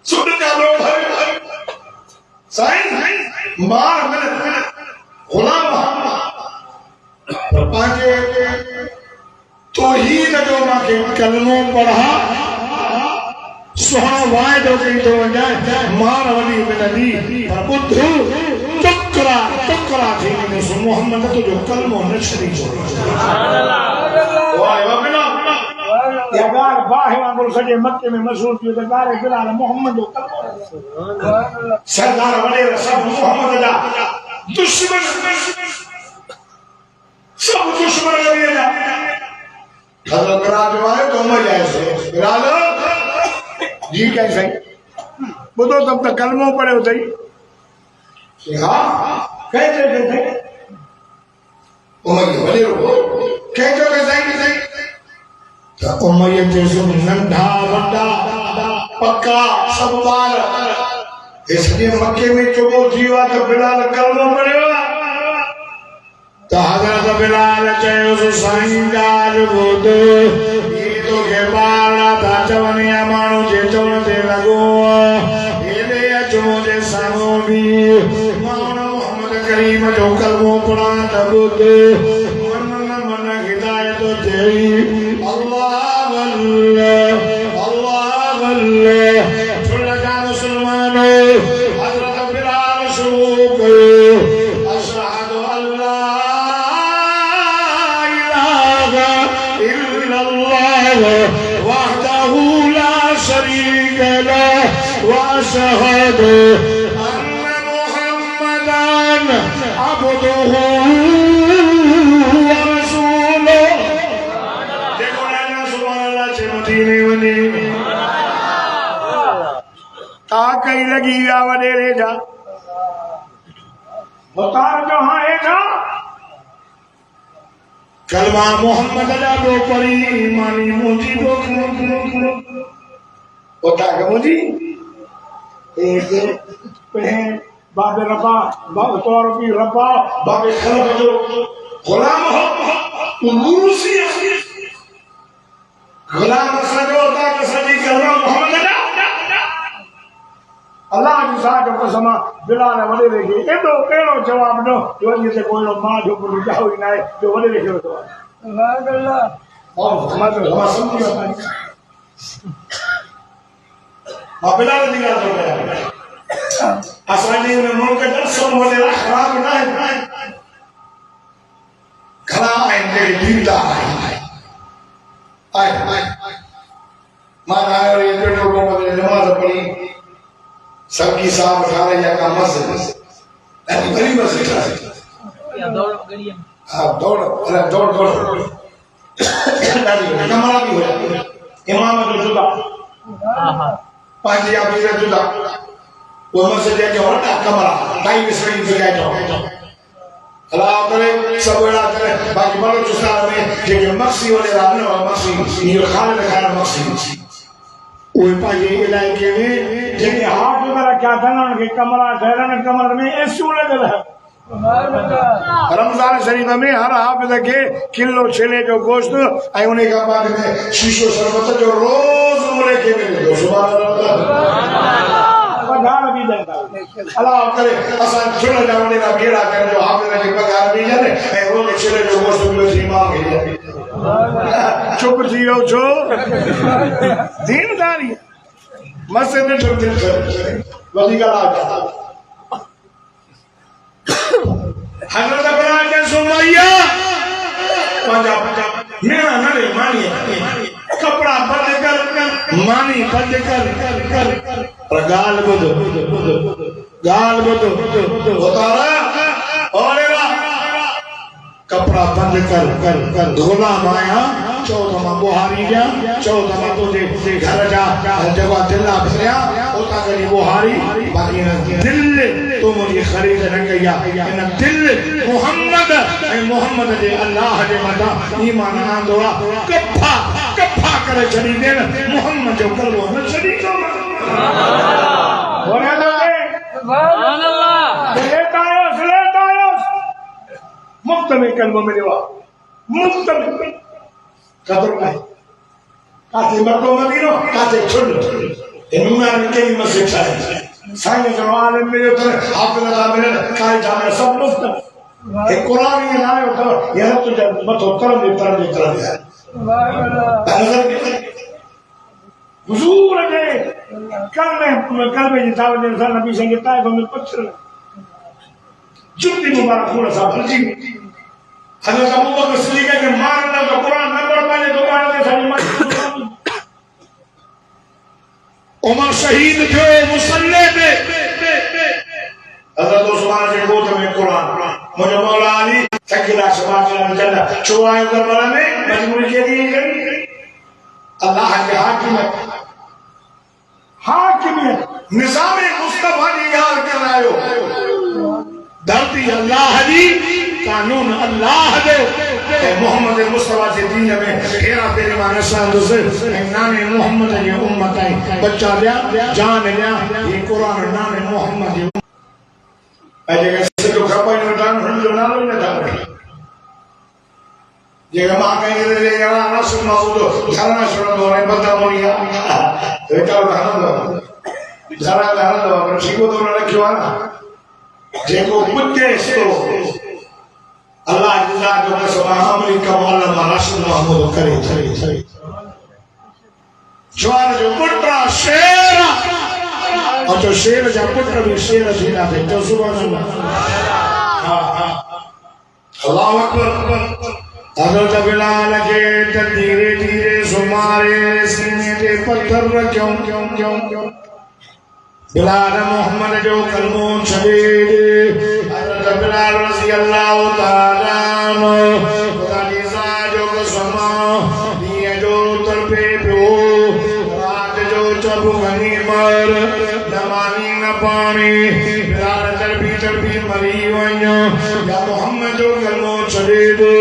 सुन का लो भाई साईं मार मैंने गुलाम पांचे तो ही जो माके कलमों पढ़ा सुहा वाय जो कहीं तो जाए मार वली मिलनी पर बुद्ध टुकड़ा थी ने सो मोहम्मद तो जो कलमों नशरी छोड़ा सुभान अल्लाह वाह वाह बिना यागार बाहे वांगुर सजे मक्के में मशहूर थी तो गारे बिलाल मोहम्मद जो कलमों सरदार वडे सब मोहम्मद जा दुश्मन सब दुश्मन लगे जा हजरत बिलाल जो आए तो मर जाए से बिलाल जी कैसे वो तो तब तक कलमों पड़े होते ही हाँ कैसे उमैया वली रो कैसे तो उमैया जैसे नंढा वड्डा पक्का सब बार इसलिए मक्के में चुगो जीवा तो बिलाल कलमों पड़े हुआ तो हजरत बिलाल चाहे उस साईं गाल बोध ये तो के बाला था चवनिया मानो जे चवन दे लगो ये ले अचो जे सामो भी मानो मोहम्मद करीम जो कलमो पढ़ा तबुद मन मन हिदायत तेरी अल्लाह अल्लाह सुन लगा मुसलमानों हजरत बिलाल शुरू करो अशहदु अल्लाह वहदहु ला शरीक लह वअशहदु अन्न मुहम्मदन अब्दुहु व ता कई लगी विया वडेरे जा मुतार जो हाँ है ना कलमा मोहम्मद जा दो परी ईमानी मुझी दो होता है मुझी एक बाबे रबा बाबे तौर की रबा बाबे खलक जो गुलाम हो तू मुरूसी गुलाम सजो होता कि सजी कलमा मोहम्मद जा अल्लाह की साथ जो कसमा बिलाल वडे लेके एडो केड़ो जवाब दो जो ये कोई मां जो पुरु जाओ ही ना जो वडे लेके तो अल्लाह अल्लाह और हमारे हम समझ गया बिलाल दिला तो गया असानी में मुल्क का सब वडे खराब ना है खरा आएंगे दीदा आए माना ये लोगों को नमाज पढ़ी सबकी साहब खा रहे या का मस्जिद नहीं बड़ी मस्जिद है या दौड़ गड़िया हां दौड़ अरे दौड़ दादी कमरा भी हो जाता इमाम जो जुदा हां पांच या भी जुदा वो मस्जिद के होता कमरा टाइम स्क्रीन से गया तो अल्लाह करे सब बड़ा करे बाकी बड़ो चुसार में जे मक्सी वाले रानो मक्सी ये खाने लगा मक्सी ओए पाजे इलाके में जेके हाथ वगैरह क्या धनन के कमरा ठहरन कमर में एसू लगल है रमजान शरीफ में हर हाफिज के किलो छेले जो गोश्त आई उन्हें का बाद में शीशो शरबत जो रोज उम्रे के मिले सुभान अल्लाह पगार भी देता अल्लाह करे असा छुड़ा जावने का बेड़ा कर जो हाफिज के पगार भी जाने ए रोज छेले जो गोश्त किलो सी मांग के चुप थियो छो दीनदारी मस्जिद में चुप थियो वधी गला हजरत इब्राहिम ने सुमैया पंजा मेरा नरे मानी कपड़ा बंद कर मानी बंद कर और गाल बुदो होता और कपड़ा बंद कर धोला माया चौदमा बुहारी जा चौदमा तुझे घर जा जगह दिला भरिया होता करी बुहारी बाकी दिल तो मुझे खरीद न गया इन दिल मोहम्मद जे अल्लाह जे मदा ईमान आंदोला कफा करे छड़ी दे मोहम्मद जो कलमो न छड़ी तो होने दे सुभान अल्लाह लेता आयो मुफ्त में कलमो में देवा मुफ्त में कदर नहीं काते मर्दों मदीनो काते छुड़ इन्होंने कई मस्जिद है साइंस जो आलम में जो हाफिज आमिर काई जामे सब मुफ्त एक कुरान में ना हो तो यह तो जब मत उत्तर है सुभान अल्लाह हुजूर ने कल में जिताव ने नबी संगीता है में पत्थर जुत्ती मुबारक पूरा सा फर्जी हजरत अबू बकर सिद्दीक के मारना तो कुरान न पढ़ पाए तो मार दे सारी मत उमर शहीद थे मुसल्ले पे हजरत उस्मान के गोद में कुरान मुझे मौला अली सकीला शबाब में चला चुवाए करबला में मजबूरी के लिए गई अल्लाह के हाकिम निजाम मुस्तफा निगार कर आयो धरती अल्लाह दी कानून अल्लाह दे मोहम्मद मुस्तफा से दीन में हेरा तेरे माने शान से नाने मोहम्मद की उम्मत है बच्चा लिया जान लिया ये कुरान नाने मोहम्मद की अजे से तो खपा न जान जो ना लो न था ये मां कहे रे यार ना सुनो तो धरना सुनो तो रे बता मोनिया बेटा धरना तो पर ठीक तो न रखियो ना जेको पुते सो अल्लाह जज़ा जो सभा अमेरिका वाला रसूल महमूद करे ज्वार जो पुत्रा शेर और जो शेर जा पुत्र भी शेर थीना थे तो सुभान अल्लाह हां अल्लाह अकबर हजरत बिलाल के धीरे धीरे सुमारे सीने पे पत्थर क्यों बिलाल मोहम्मद जो कलमो छबे हजरत बिलाल रज़ी अल्लाह ताला खुदा की ज़ात जो समा दिए जो तरफे पे रात जो चब गनी मर जवानी न पानी बिलाल चरबी चरबी मरी वञो या मोहम्मद जो कलमो छॾे दे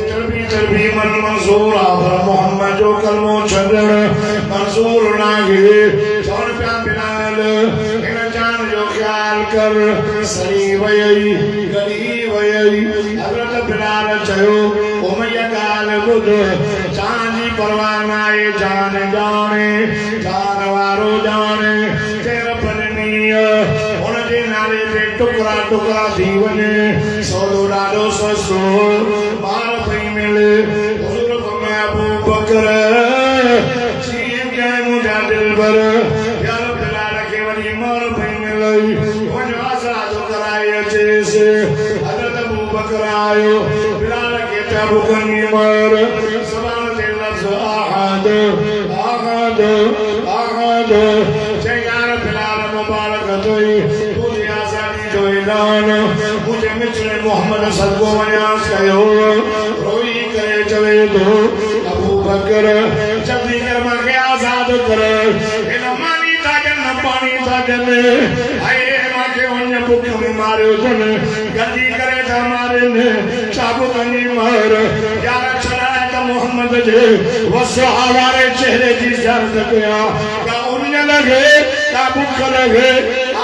चरबी चरबी मन मंसूर आ पर मोहम्मद जो कलमो छॾण मंसूर नाहे चवण पिया बिलाल हिन जान जो ख्याल कर सड़ी वई गली वई हज़रत बिलाल चयो उमैया ॻाल्हि ॿुध जान जी परवाह नाहे जान ॼाणे जान वारो ॼाणे तेर पलनी हुन जे नाले ते टुकड़ा टुकड़ा थी वञे सौदो ॾाढो सस्तो मार पई मिले हुज़ूर फरमाया अबू बकर जीअं कयां मुंहिंजा दिलबर यार बिलाल खे वरी मार पई मिलई वञो आज़ाद कराए अचेसि हज़रत अबू बकर आयो बिलाल खे चयो बुकनी मार ज़बान ते लफ़्ज़ अहद अहद अहद चई यार बिलाल मुबारक अथई तुंहिंजी आज़ादी जो ऐलान मुंहिंजे मिठड़े मोहम्मद सदको वञांस कयो रोई करे चवे थो अबू बकर जल्दी कर मूंखे आज़ाद कर हिन मानी था ॾियनि पाणी था ॾियनि हाय मूंखे उन बुख में मारियो अथनि गंदी करे था मारनि चाबुकनि मार यार छॾाए त मोहम्मद जे वसहा वारे चेहरे जी ज़र्द कया का उन लॻे का बुख लॻे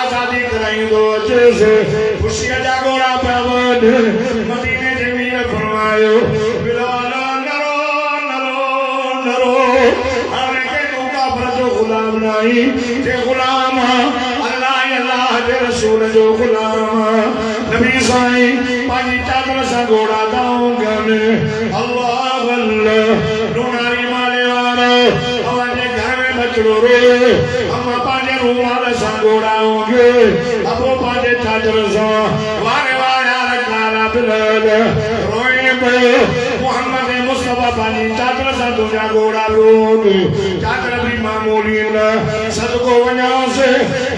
आज़ादी कराईंदो अचेसि ख़ुशीअ जा घोड़ा पिया वञनि मदीने जे मीर फरमायो बिलाल नरो नरो नरो हाणे के तूं काफ़िर जो ग़ुलाम नाहीं जे ग़ुलाम अल्लाह अल्लाह जे रसूल जो ग़ुलाम नबी साईं पंहिंजी चादर सां घोड़ा दाऊं कनि अल्लाह अल्लाह लूणारी माले वारो अवाजे घर में बचड़ो रोए अम्मा पंहिंजे रूमाल सां घोड़ाओगे अबो पंहिंजे चादर सां वारे वारा काला बिलाल रोए पियो मोहम्मद मुस्तफा पंहिंजी चादर सां तुंहिंजा घोड़ा लोग चादर बि मामूली न सदको वञांसि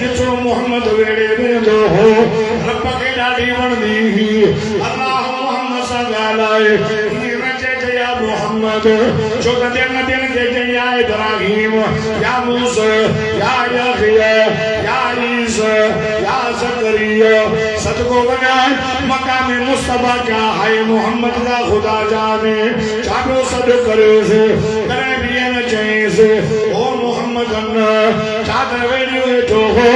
ॾिठो मोहम्मद वेड़े वेंदो हो रब खे ॾाढी वणंदी हुई अल्लाह मोहम्मद सां ॻाल्हाए या मोहम्मद जो नबियन के या इब्राहिम या मूसा या यहया या ईसा या ज़करिया सदको वञाए मकाम मुस्तफा क्या है मोहम्मद का खुदा जाने चाबो सद करेसि करे भी न चईसि ओ मोहम्मद अन्ना चादर वेड़ी वेठो हो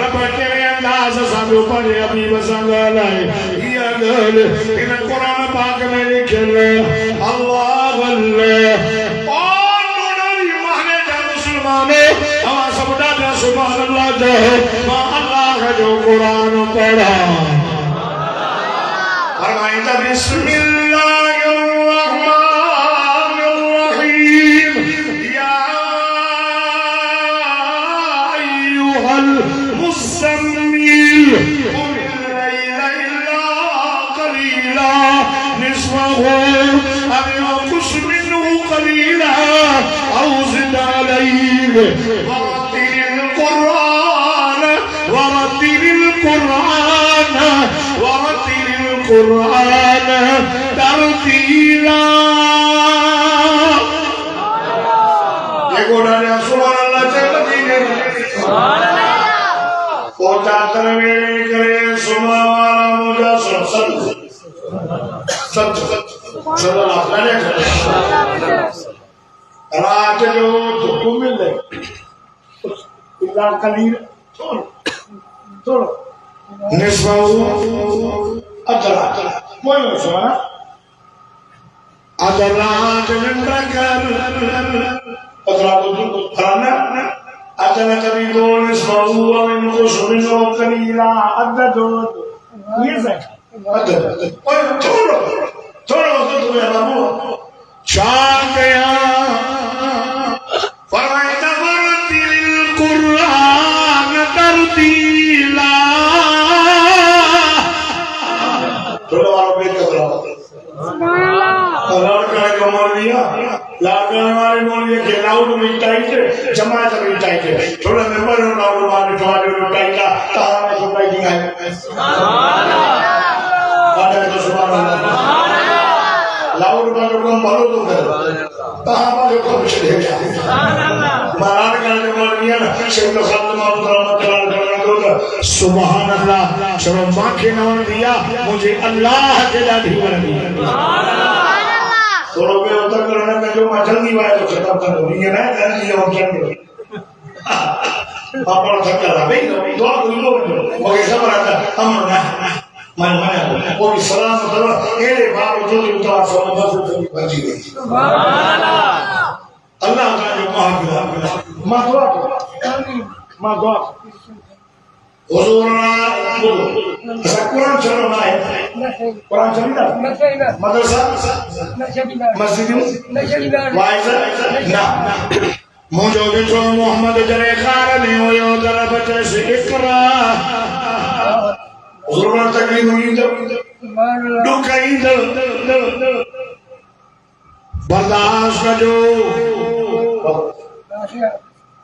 रब कहिड़े अंदाज़ सां ॿियो पंहिंजे हबीब सां ॻाल्हाए इहा ॻाल्हि हिन क़ुरान पाक में लिखियल अल्लाह अल्लाह और नूरानी महने जा मुसलमानो हवा सब ॾाढा सुभान अल्लाह जो मां अल्लाह जो क़ुरान पढ़ा फरमाईंदा बिस्मिल्लाहिर्रहमानिर्रहीम या अय्युहल मुज़्ज़म्मिल कुम लैला इल्ला क़लीला निस्फ़हु أو ينقص منه قليلا أو زد عليه ورتل القرآن ورتل القرآن ورتل القرآن ترتيلا يقول يا سبحان الله جل جلاله سبحان الله वो चादर में करे सुना वाला मुझे सच सच रात जो दुख मिले इला कलील थोड़ा निस्वाऊ अदरा कोई नहीं सुना अदरा जन्नत कर अदरा तो फराना अदरा कभी दो निस्वाऊ में मुझे सुनो कलीला अदरा दो ये सही अदरा कोई छोड़ो छोड़ो तो तुम्हें बाबू चाह गया फरमाया वरतिल कुरान तरतीला थोड़ा वालों पे क्या बोला लाड़का का मौलिया लाड़का वाले मौलिया के लाउड में टाइट जमात में टाइट थोड़ा मेंबर लाउड वाले वाले में टाइट तारा में सुनाई दिया है सुभान अल्लाह सुभान अल्लाह लाउड वालों को मारो तो कर कहां वालों को छेड़ेगा बारात का जो मौलवी है ना शेख खालिद महमूद रहमतुल्लाह अलैह का सुभान अल्लाह चलो मां के नाम दिया मुझे अल्लाह के दादी बनी सुभान अल्लाह थोड़ा पे उतर करने में जो जल्दी वाला तो खत्म कर दो ये ना जल्दी और चल पापा थक गया भाई दुआ कोई लो ओके सब आता अमर ना मन वो भी सलाम करो एरे बाप जो उठा सब बस बची गई सुभान अल्लाह अल्लाह का जो मां दुआ मां दुआ हुजूर बोलो ऐसा कुरान चलो ना है कुरान चलता मदरसा मस्जिद वाइज ना मुझे जो मोहम्मद जरे खार में हो यो तरफ से इकरा हुजूर तकलीफ हुई तो दुख आई तो बर्दाश्त करो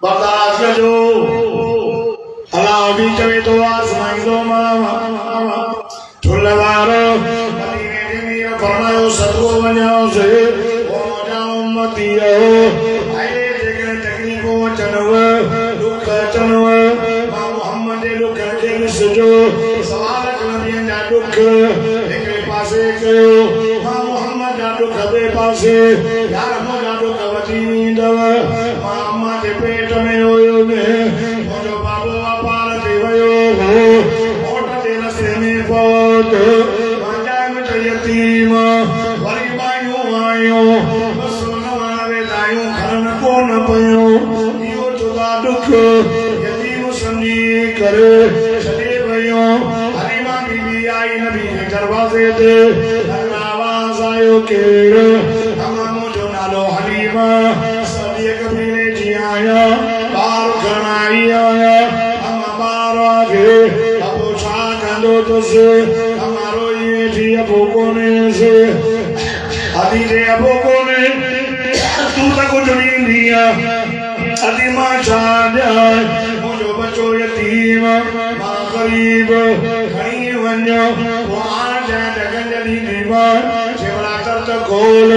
बर्दाश्त करो अल्लाह भी चवे तो आसमाई दो मामा ठुल्लवारो मदीने के मीर फरमायो सदको वञो से ओ मुझा उम्मतियो आए जेकॾहिं तकलीफ़ूं अचनव दुख अचनव मां मोहम्मद दुख खे ॾिसजो सवाल नबियनि जा दुख हिकिड़े पासे कयो मां मोहम्मद जा दुख ॿिए पासे यार मुंहिंजा दुख वधी वेंदव मां अम्मा जे पेट में हुयो मुंहिंजो बाबो अपार थी वियो ओट जे रस्ते में पहुत यतीम वरी मायूं आयूं 299 दायूं खणन कोन पयूं इहो जुदा दुख यतीम सम्झी करे छॾे वयूं हलीमा बीबी आई नबी जे दरवाज़े ते आवाज़ आयो केरु अम्मा मुंहिंजो नालो हलीमा सॼे कबीले जी आहियां ॿार खण आई आहियां अम्मा ॿार आहे अबो छा कंदो तुसि अम्मा रोई वेठी अबो कोन्हे से अदी जे अबो कोन्हे तूं त कुझु ॾींदी अदी मां छा ॾियां मुंहिंजो बचो यतीम मां ग़रीब खणी वञो हाणे जंहिं जॻह ॾींदी मां चेवड़ा कर त खोल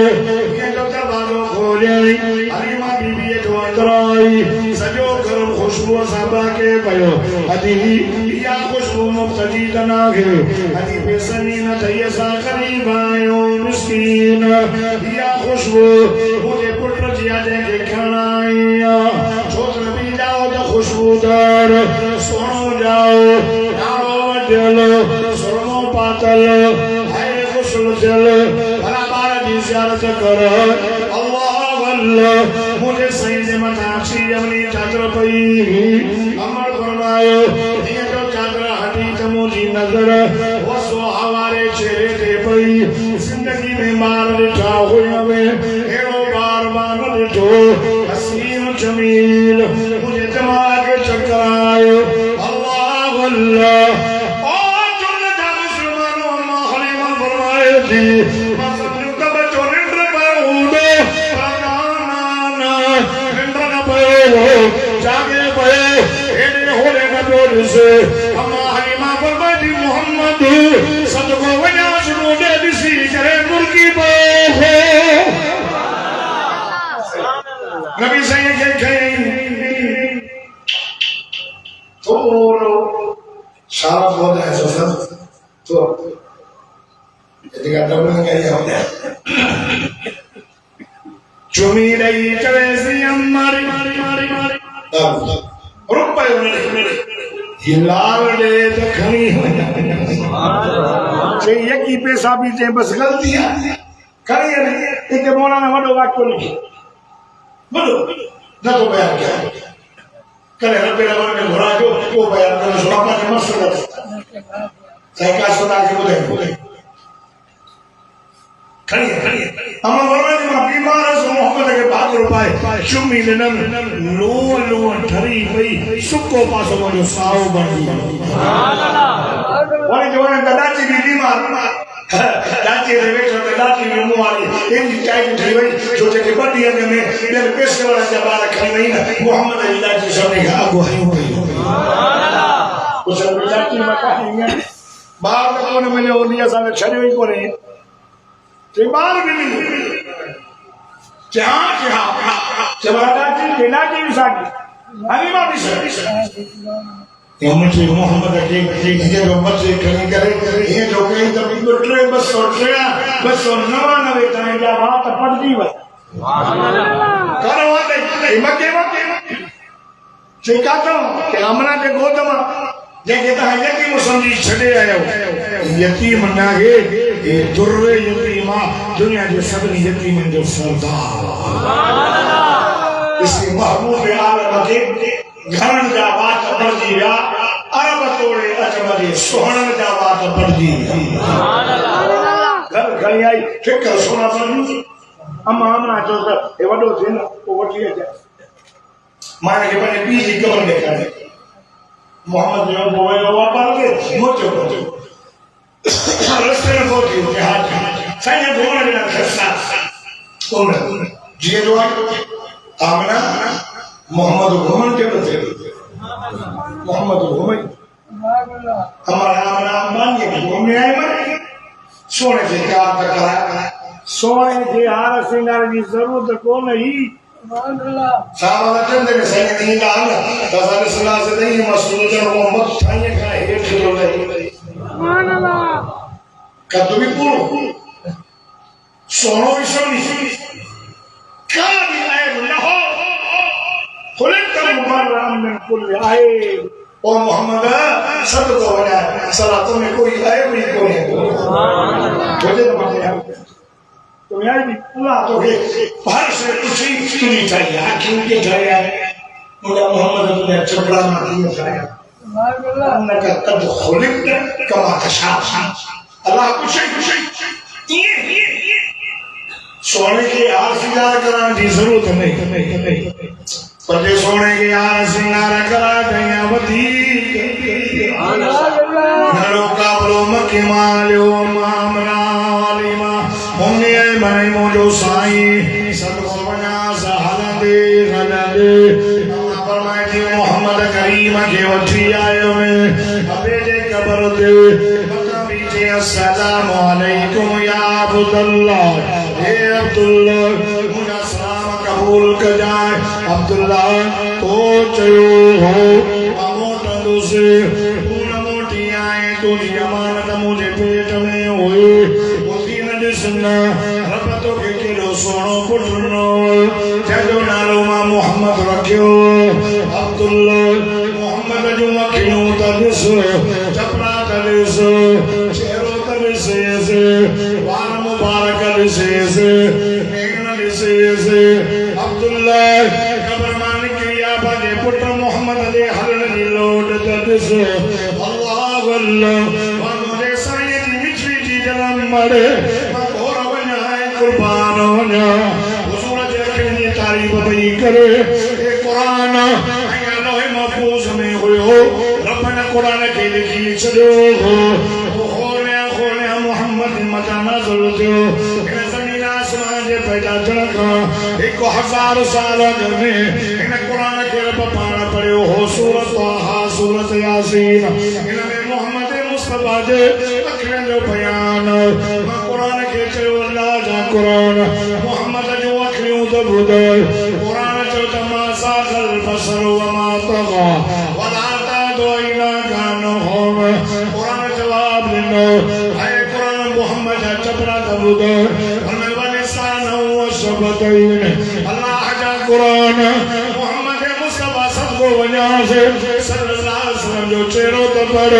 जो दरवाज़ो खोलियई हलीमा बीबीअ जो अंदर आई सॼो घर ख़ुशबूअ सां बहके पियो अदी इहा ख़ुशबू मुफ़्तजी त नाहे अदी बेसनी न थई असां ग़रीब आहियूं मिस्कीन इहा ख़ुशबू मुंहिंजे पुट जी जंहिंखे खणण आई आहे छो त नबी जाओ त ख़ुशबूदार सोनो जाओ ॾाढो वढियल सुरमो पातल हाय ग़ुस्ल थियल भला ॿार जी ज़ियारत कर अल्लाह अल्लाह मुझे सही जे मथां अची अपनी चादर पई अमर फरमायो हीअं जो चादर हटी त मुंहिंजी नज़र वसो हवारे चेहरे ते पई ज़िंदगी में ॿार ॾिठा हुयव अहिड़ो ॿार मां न ॾिठो हसीन जमील मुंहिंजे दिमाग़ खे चक्कर आयो अल्लाह अल्लाह ओ जुन जा मुस्लमानो अम्मा हलीमा फरमाए थी मां सम्झो त बचो निंड पियो हूंदो जागे पयो हेॾे होॾे न पियो ॾिसे अम्मा हलीमा फरमाई मोहम्मद सदको वञासि रोॾे ॾिसी करे मुर्गी पियो नबी साईं खे खयईं थोरो सारा बोलदा है सर तो एतिरा डबल कई है चुमी रही चवेसी अम्मारी रुपए हिलाल दे तो खणी जे यकी पैसा भी जे बस गलती है खणी है इते मौलाना वडो वाक्य लिखी बोलो न तो बयान क्या करे रब्बे रबर में घोड़ा जो वो बयान करे सुनापा के मसला सही का सुना के बोले खड़ी अम्मा फरमाई मां बीमार हूं मोहम्मद के बाद रुपाए चुमी दिनन लो लो ठरी पई सुको पासो मुंहिंजो साओ बणी सुभान अल्लाह वरी जो ने दादाजी भी बीमार दादी रे वेठो दादाजी भी मुंह वाली एंदी टाइम थी वई जो जेके बड़ी में ॿियनि पैसे वाला जा ॿार खणी वई न मोहम्मद जी दादी सभिनी खां अॻु हयूं पई सुभान अल्लाह कुझु दादी मां काई ॿार त कोन मिलियो उन असांखे छॾियो ई कोन्हे बार भी नहीं जहाँ जहाँ Sebagai kenaki misaki, hari mah bisa. Yang mesti Muhammad ke dia mesti kare ये जो कहीं तब गुटरे बस सोचया बस नवा नवे ताने जा बात पड़ दी बस करवा दे मके सिकातो के हमना के गोदमा जे कहता है कि मुसलमान छड़े आयो यतीम ना है ये दुर्रे यतीमा दुनिया के सब यतीम जो सरदार इसकी महबूब आलम के घरन जा बात पड़ दी या अरब तोड़े अजमदी सोहन जा बात पड़ दी घर गई आई फिकर सोना पड़ अम्मा हमना जो ए वडो थी ना वो वठी है माने के बने बीजी कबर देखा है मोहम्मद जो बोए वो पर के मोचो रस्ते में पहुंची के हाथ साइने घूमने लगा खसा कौन जी जो आमना मोहम्मद घूमन के बते मोहम्मद घूमे हमारा नाम मानिए घूमने आए मत सोने से क्या करा सोने के हार सिंगार की जरूरत को नहीं साहब चंद के सही नहीं डाल दसार सलाह से नहीं मसूद जन मोहम्मद थाने का हेड जो नहीं सुभान अल्लाह कद भी पूरो सोनो विषय क्या भी आए न हो खुलत मुबारक में कुल आए ओ मोहम्मद सब को बना सलातों में कोई आए भी कोई नहीं मुझे तो बात है तो यार भी पूरा तो के बाहर से कुछ ही नहीं चाहिए क्यों के चाहिए मुझे मोहम्मद ने चपड़ा मार दिया चाहिए अल्लाह का कद खुलत कमा तशा अल्लाह कुछ ये सोने के हार सिंगार कराने की जरूरत नहीं पर जे सोने के हार सिंगार करा गया वधी नरो काबलो मके मालियो मामरा वालीमा होंगे मने मोजो साई सब को बना सहलदे गलदे फरमाए थी मोहम्मद करीम के वठी आयो में अबे जे कबर दे बता बीजे अस्सलाम वालेकुम या अब्दुल्लाह हे अब्दुल्लाह मुझे सलाम कबूल कर जाए अब्दुल्ला तो चयो हो अमोटंदो से पूर्ण मोटी आए तो अमानत मुझे पेट में हुए उसी न जिसना रब तो के किलो सोनो पुटनो जजो नालो मा मोहम्मद रखियो अब्दुल्ला मोहम्मद जो मखियो तबिस चपड़ा तबिस चेहरो तबिस से वार मुबारक से अब्दुल्ला कबर मान किया बने पुत्र मोहम्मद दे हरन दी लोड तदिस अल्लाह अल्लाह वन मुझे साये की मिठी जी जलम मरे और बनाए कुर्बान होना हुजूर देखनी तारीफ भई करे ए कुरान आया लोहे महफूज में हुयो रब ने कुरान के लिखी छड़ो होने मोहम्मद मता नाज़िल थियो पैदा जनका 1000 साल में इन कुरान के रब पाण पढ़ियो हो सूरत ताहा सूरत यासीन इन में मोहम्मद मुस्तफा जे अखरन जो बयान कुरान के चयो अल्लाह जा कुरान मोहम्मद जो अखरियों तो बुदर कुरान जो तमा सागल बसर व मा तगा वला तादो इला कान होम कुरान जवाब दिनो है कुरान मोहम्मद चपड़ा तो बुदर अल्लाह का कुरान मोहम्मद मुस्तफा सबको वजह से सल्लल्लाहु अलैहि वसल्लम जो चेहरों तो पर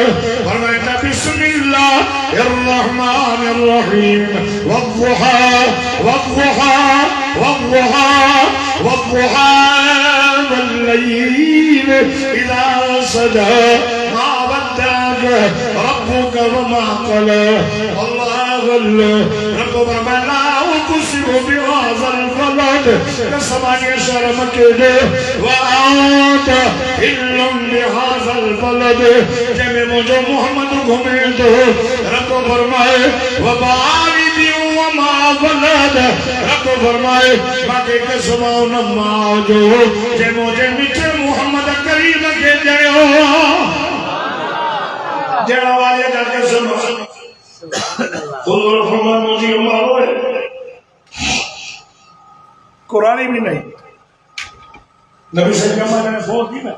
फरमाया बिस्मिल्लाहिर रहमानिर रहीम वद्दुहा वद्दुहा वद्दुहा वद्दुहा वल्लैल इज़ा सजा मा वद्दअक रब्बुक वमा क़ला अल्लाह रब फरमाया कुसिबु बिहाज़ल बलद कसमानी शर्म के दे वात इल्लम बिहाज़ल बलद जब मुझे मोहम्मद घूमे तो रब फरमाए वबारिदी वमा बलद रब फरमाए बाकी कसमाओ नम्मा जो जब मुझे मिठे मोहम्मद करीम के जयो जड़ा वाले का कसम हुजूर फरमाए मुझे मारो कुरानी भी नहीं नबी से जमाने में बहुत ही ना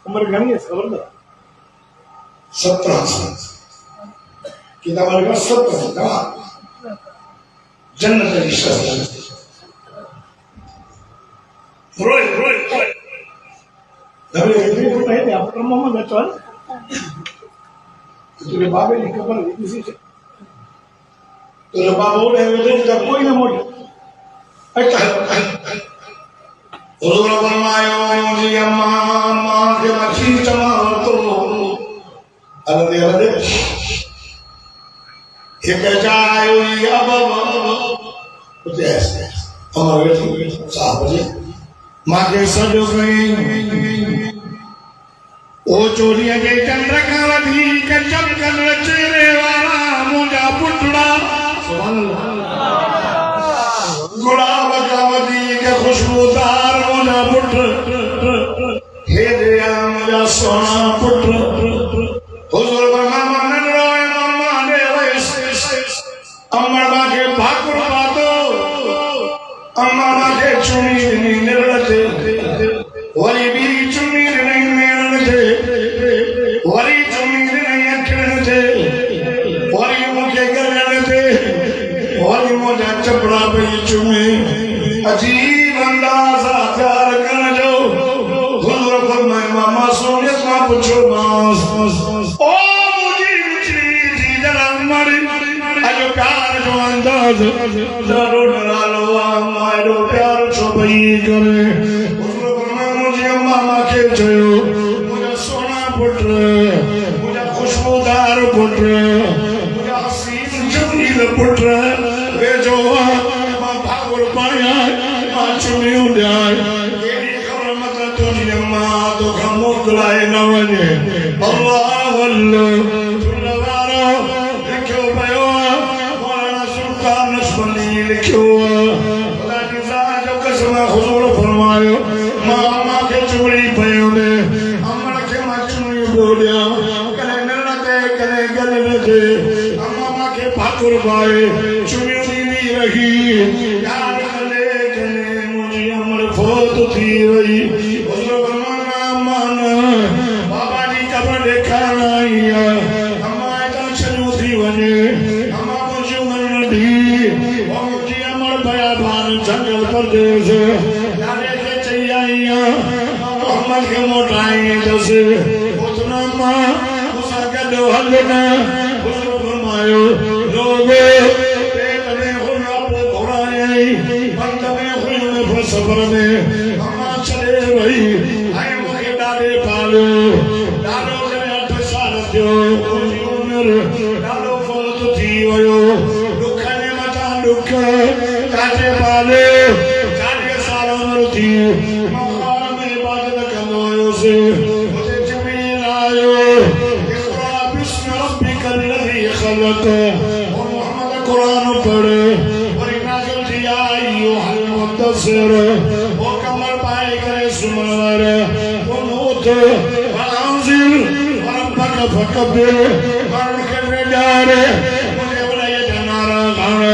उम्र घनी है खबर ना 17 साल किताब वाले का 17 का जन्नत की शर्त रोए नबी इतनी होता है आप मोहम्मद चल तुझे बाबे ने खबर किसी से तुझे बाबा उड़े हुए थे कोई ना मोड़ अच्छा हुजूर फरमायो जी अम्मा अम्मा के मछली चमा तो अलग एक जायो जी अब कुछ ऐसे हमारे साहब जी मां के सजो गई ओ चोरिया के चंद्र का वधी के चमकन चेहरे वाला मुंडा पुटड़ा सुभान अल्लाह गुलाब का वधी के खुशबूदार मुंडा पुट हे दया मुझा सोना पुट हुजूर फरमाया मन रोए मम्मा ने वैसे अम्मा मां के भाकुर बातो अम्मा मां के चुनी निरते वरी भी चुनी नहीं मेरते वरी चुनी नहीं अखरते वरी मुझे गलते वरी मुझे चपड़ा पे चुमे अजीब अंदाज़ प्यार कर जो हुजूर फरमाए मामा सोने का पूछो मास ओ मुझे मिठी जरा मरी अजो प्यार जो अंदाज़ जरूर डालो हमारो प्यार छुपई करे मुझे मामा के जो मुझे सोना पुत्र मुझे खुशबूदार पुत्र मुझे हसीन जमील पुत्र वे जो मां भागुर पाया मां चुनी उड़ाए केड़ी खबर मत तुझे मां तो मोकलाए न वने अल्लाह अल्लाह तुलवारो लिखो भयो मौलाना सुल्तान नस्बनी लिखो खुदा की जात जो कसम हुजूर फरमायो मामा के चुड़ी पयो ने अमर के मचुनी बोलिया कने नरते कने गलते मामा के भाकुर भाई चुनी दी रही याद कने मुझे अमर फोत थी रही हुजूर फरमाया मान बाबा जी कब्र देखना आया अम्मा तो चलू थी वने अम्मा मुझे मन दी ओ मुझे अमर भया भान जंगल प्रदेश यारे के चाहिए मोहम्मद के मोटाई दस उतना मां उसा के दो हलना हुजूर फरमायो लोगो पेट में हुना घोड़ाए बंद में हुए सफर में अम्मा चले रही आई मुझे डाले पालो डालो जने 8 साल थियो उम्र डालो फोत थी वयो दुख ने मचा दुख काटे पाले 40 साल उम्र थी मखार में इबादत कंदो से मुझे जमीन आयो इक़रा बिस्म रब्बिकल लज़ी खलक़ और मोहम्मद कुरान पढ़े और नाज़िल किया अय्युहल मुद्दस्सिर वो कमर पाए करे सुमर वो नूत वअंज़िर रब्बक फकब्बिर मरण के जारे मुझे बुलाए जनारा गाना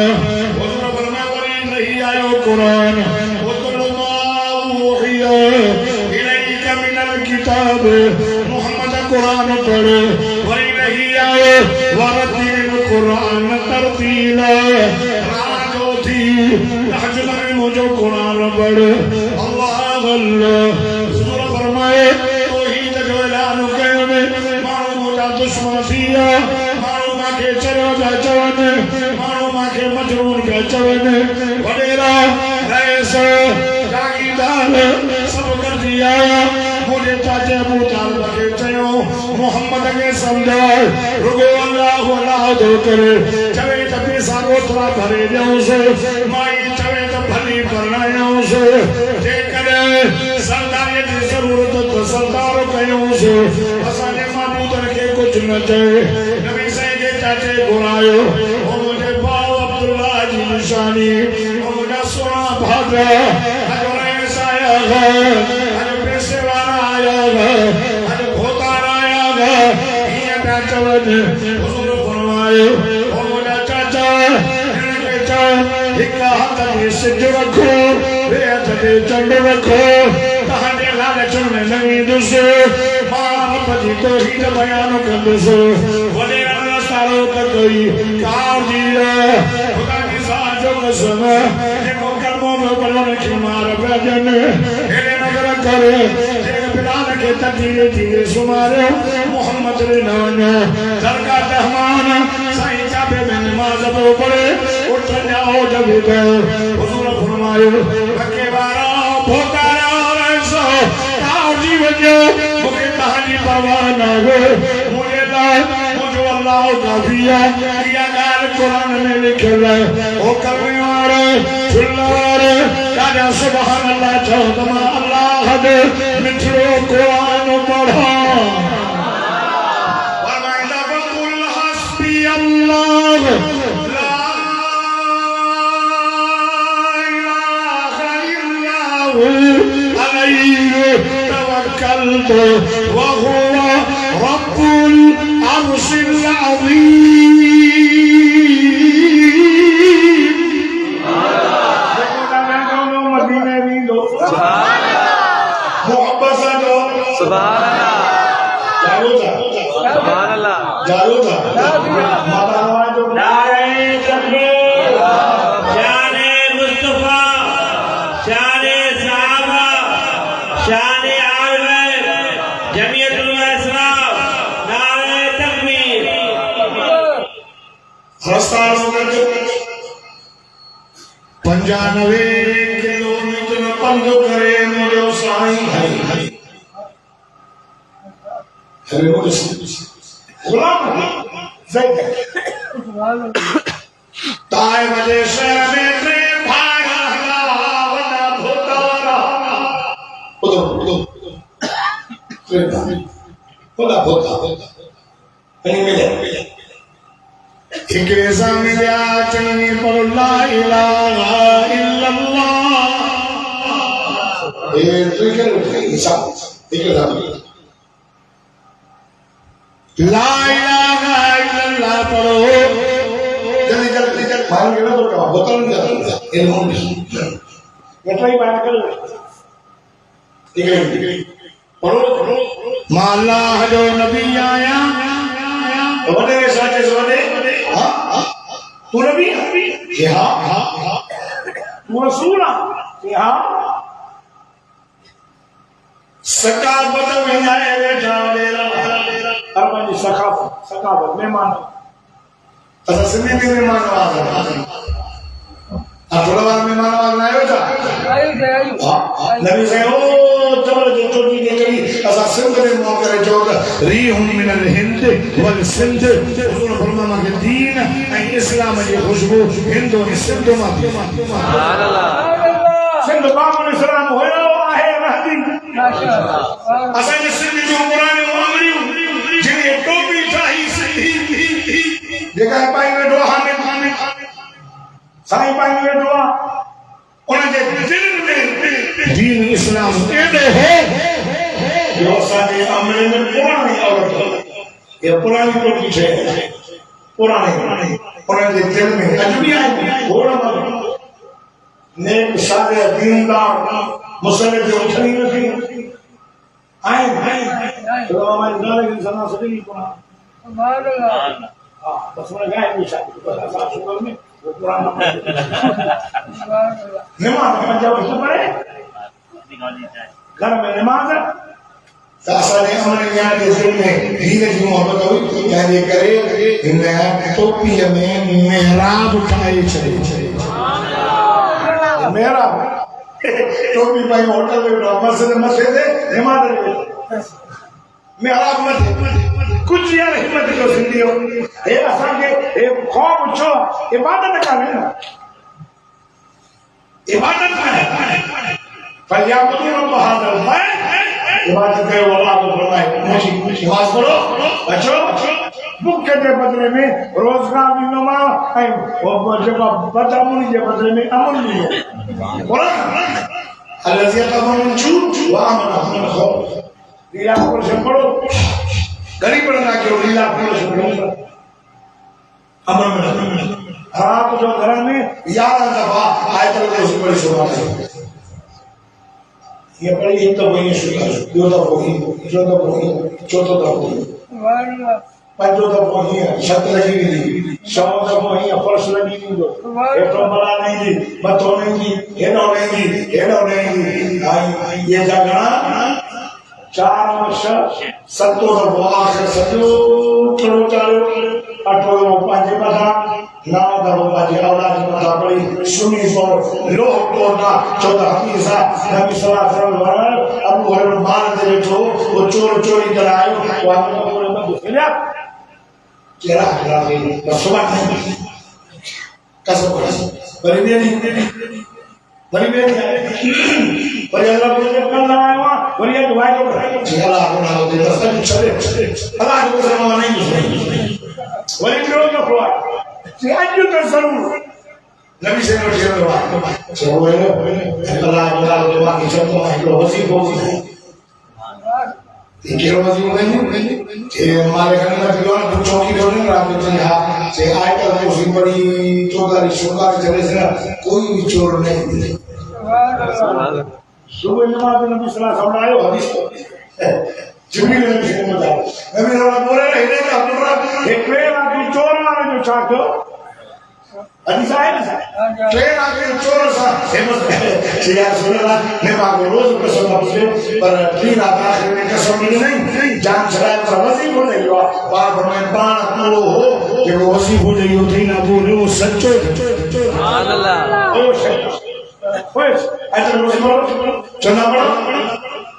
हुजूर फरमाया वरी नहीं आयो कुरान उतलु मा उहिया इलैका मिनल किताब मोहम्मद कुरान पढ़े वरी नहीं आयो वरतिल कुरान तरतीला राजो थी हजर में मुझे कुरान पढ़े अल्लाह अल्लाह हुजूर फरमाए तौहीद जो ऐलान कयो ने माण्हू मुझा दुश्मन थिया माण्हू मांखे चरियो पिया चवनि माण्हू मांखे मजरूर पिया चवनि वॾेरा रईस जागीरदार सभु गॾिजी आया मुंहिंजे चाचे अबू तालिब खे चयो मोहम्मद खे सम्झाए रुगो अल्लाह अल्लाह थो करे चवे त पैसा ओतिरा भरे ॾियूंसि माई चवे त भली परणायूंसि जेकॾहिं सरदारीअ जी ज़रूरत त सरदार कयूंसि असांजे महबूदनि खे कुझु न चए नबी साईं जे चाचे घुरायो ओ मुंहिंजे भाउ अब्दुल्ला जी निशानी ओ मुंहिंजा सोना भाॼा अॼु रईस आया अॼु पैसे वारा आया अॼु खोतार आया हीअं पिया चवनि हुजूर फरमायो ओ मुंहिंजा चाचा हिन खे चओ हिक हथ में सिज रखो बेअदबी चंड रखो तहांजे लालचुन में नवी दुसो मां पजी तो ही बयान कंदुसो वडे अल्लाह सारो तकई काजी खुदा की साजो कसम जेको कर्मो में बलन की मार भजन हेरे नगर करे बिलाल के तकदीर दी सुमारे मोहम्मद रे नाम दरगाह रहमान साईं काबे में नमाज पढ़े उठ जाओ जब गए हुजूर फरमायो रखे वारा भोकारा ऐसो काजी वजो मुके तहानी परवाह ना हो मुझे ला मुझे अल्लाह काफिया किया गाल कुरान में लिखा है ओ करने वाले सुल्लारे राजा सुभान अल्लाह चौदमा अल्लाह दे मिठड़ो कुरान पढ़ो वरमाइंदा बकुल हस्बी अल्लाह ला इलाहा इल्ला हु अलैहि तवक्कलतु व हुवा रब्बुल अर्शिल अज़ीम पंजानवे किलोमीटर पंध करे मुझे साईं हरे गुलाम ताए वजह शहर में थे भागा वना भोतारा खुदा भोता नहीं मिले एक ऐसा मिला चंगी पर ला इलाहा इल्लल्लाह ये ट्रिगर हिसाब ट्रिगर ला इलाहा इल्लल्लाह पढ़ो जल्दी जल्दी जल्दी बाहर गया तो क्या बोतल नहीं जाता ये नॉन बेटा ही बाहर कर ठीक है पढ़ो पढ़ो माला जो नबी आया वडे साचे वडे तू नबी ये हां तू रसूल ये हां सका बदल में आए बेटा मेरा अपनी सखावत मेहमान असा सिंधी में मेहमान नवाज थोड़ा बार मेहमान नवाज आयो था नबी से ओ चलो जो चोटी ने करी असा सिंध में मो करे जो रीहुन मिनल हिंद वल सिंध हुजूर फरमाना के दीन ए इस्लाम जी खुशबू हिंद और सिंध में सुभान अल्लाह सिंध बाबुल इस्लाम होयो आहे रहदी माशाअल्लाह असा जे सिंध जो कुरान मामलियो जे टोपी चाही सिंधी जेका पाई में दोहा में साईं पाई में दोहा उनके दिल में दीन इस्लाम एडो हो जो साजे अमले में पुरानी औरत ये पुरानी तो पीछे पुराने उनके दिल में अजूबी है घोड़ा ने सादे दीनदार मुसल्ले जो उठनी नहीं आए तो हमारे नाले की सना सदी पुराना सुभान अल्लाह हां बस उन्हें गाय नहीं शादी बस शुरू में वो पुराना नमाज में जब उससे पढ़े घर में नमाज सासा ने हमारे यहाँ के दिल में धीरे की मोहब्बत हुई क्या ये करे इन टोपी में मेहराब उठाए चले मेहराब टोपी पाई होटल में मस्जिद मस्जिद नमाज में मेहराब मत कुछ यार हिम्मत जो सिंधी हो ये असा के ये खौफ छो इबादत का है ना इबादत का है फलियाबुदु रब्ब हाज़िल बैत इबादत करो अल्लाह को फरमाए मुझे नमाज पढ़ो बच्चों बुक के बदले में रोजगार भी नमा है वो जगह बदअमनी के बदले में अमन भी हो कुरान अलज़ी यतमन झूठ व अमन खौफ लीला को से पढ़ो गरीब बना के लीला को से पढ़ो अमन में रात जो घर में 11 दफा आयत को से पढ़ी सुभान ये पढ़ी एक तो वही शुरू दो तो वही जो तो वही चौथा तो वही पंजो तो वही है छत लगी हुई सौ तो वही है फर्श लगी हुई दो एक तो बड़ा नहीं थी बतो नहीं थी हेडो नहीं थी ये जगह 4 वर्ष सत्तो तो वास सत्तो करो चालो अठो तो पांचे पता ना तो पांचे औलाद पता पड़ी सुनी सो लोह कोटा चौथा हमीसा नबी सल्लल्लाहु अलैहि वसल्लम अबू हरम मार दे बैठो वो चोरी करायो वो आपको पूरे में घुसलिया केरा के सुबह कसम बड़ी अल्लाह बोले कल लगाया बड़ी दुआ को अल्लाह को ना दे दस्तक चले अल्लाह को समा नहीं बड़ी लोग का हुआ से आज तो जरूर नबी से नो शेर हुआ चलो अल्लाह दुआ की सब को वसी हो Quiero decir que हमारे घर में पिलोन पूछो की डोने रात में यहाँ से आए कल तो सिंह बड़ी चौधारी शोकार चले से कोई भी चोर नहीं मिले सुबह नमाज में नबी सल्लल्लाहु अलैहि वसल्लम आए हदीस जिब्रील ने शेर में बताया नबी सल्लल्लाहु बोले रहने का पूरा एक पेड़ आदमी चोर मारे जो चाहते हदीस आए ना ट्रेन आके चोर सा फेमस चिया सुनला ने मांगो रोज कसम आपसे पर तीन आकाश में कसम नहीं जान चलाए तो वसी हो गई बार में प्राण तोड़ो हो कि वो वसी हो गई हो थी ना बोले वो सच्चो सुभान अल्लाह ओ सच pues ऐसा रोज बोलो चलना पड़ो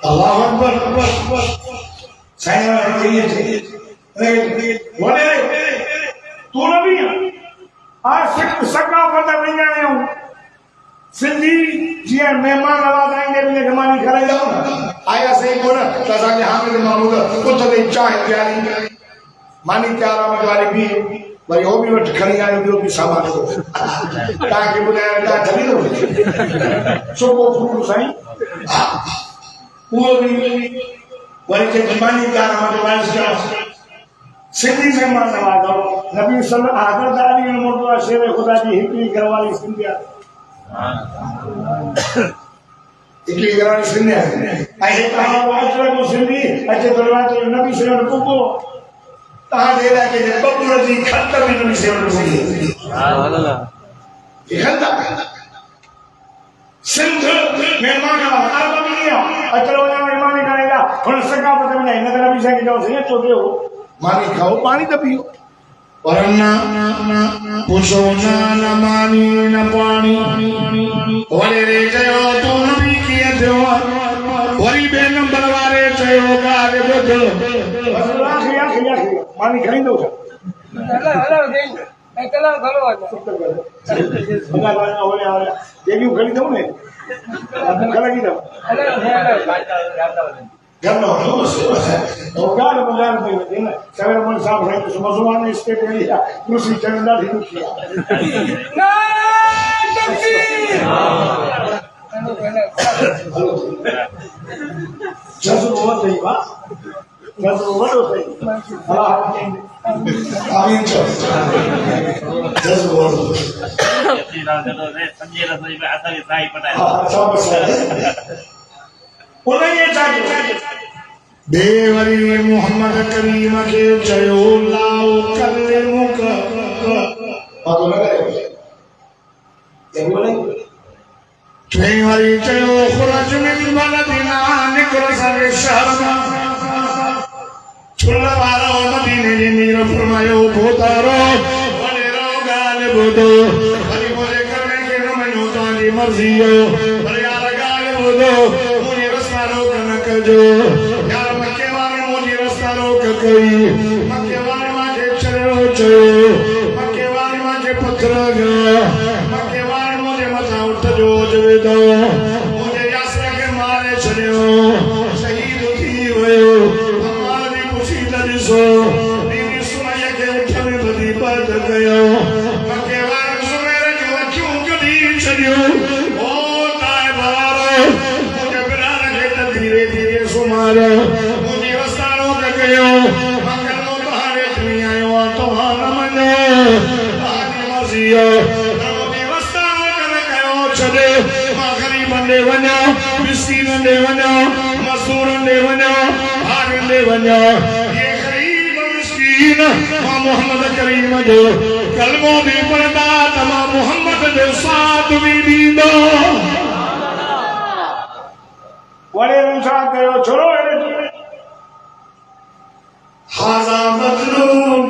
अल्लाह अकबर साया चाहिए बोले तू नबी है आज सका पता नहीं आया हूँ सिंधी जी मेहमान नवाज आएंगे भी मेहमानी कराई जाओ ना आया सही को ना तसा के हामिद महमूद कुछ तो चाय प्यारी मानी प्यारा मगवारी भी भाई वो भी वट खड़ी आई जो भी सामान को ताकि बुलाया जा चली लो सुबह फूल सही वो भी वरी के मानी प्यारा मगवारी से सिंधी मेहमान नवाज नबी सल्लल्लाहु अलैहि वसल्लम आदर मोटवा शेर खुदा जी हिकड़ी घरवाली सिंधिया हिकड़ी घरवाली सिंधिया ऐसे कहा वाचरा को सिंधी अच्छे दरबार के नबी से को ता दे रहा के बबुल जी खत्म में नबी से सुभान अल्लाह ये खत्म सिंध मेहमान नवाज आप भी नहीं अच्छा वाला मेहमान करेगा और सका पता नहीं नगर नबी से के जाओ से तो दे मानी खाओ पानी तो पियो वरना पूछो ना मानी न पानी वरे रे जयो तू नबी किए थे वरी बे नंबर वाले जयो गाले बदल खिया मानी खाई दो हला दे एकला घरो बगा होले आ ये भी खड़ी दो ने आप खड़ा की दो Ganno, o galo magari per vedere, se aveva un sapore che sono suono in steperia, non si c'è andato in uscita. No, takbir! Gesù vuole dire, va? Gesù vuole dire. Amin. Gesù vuole dire. Sanjay रसोई में आता है साई पता है सब उन्हें चाहिए देवरी मोहम्मद करीम के चयो लाओ कल्ले मुक बात ना करे ये बोले देवरी चयो खुराज में बलदिना निकल सके शहर में चुल्ला वाला मदीने जे नीर फरमायो भोतारो बने रो गाल बोदो हरि बोले करने के न मनो ताली मर्जी हो बड़े यार गाल बोदो जो यार मक्के वाले मुझे रास्ता रोक कोई मक्के वाले माथे चलो चलो मक्के वाले माथे पत्थर गया मक्के वाले मुझे मथा उठ जो जवे दो मुझे यासरा के मारे चलो शहीद थी हुए हमारी खुशी दरिसो दीनी सुनाया के उठने बदी बात गयो मक्के वाले सुमेरे जो क्यों कदी चलियो ओ ताए बारो धीरे धीरे सुमारो मुझे रस्तारों का गयो मंगलों तुम्हारे दुनिया यो तुम्हारा मनो आदि मजियो मुझे रस्तारों का गयो चले गरीबन दे वञो मज़दूरनि दे वञो भाॼियुनि दे वञो ये गरीब मिस्कीन मां मोहम्मद करीम जो कलमो भी पढ़ंदा त मां मोहम्मद जो साथ भी ॾींदो वड़े छा कयो छोरो हाज़ा मजनून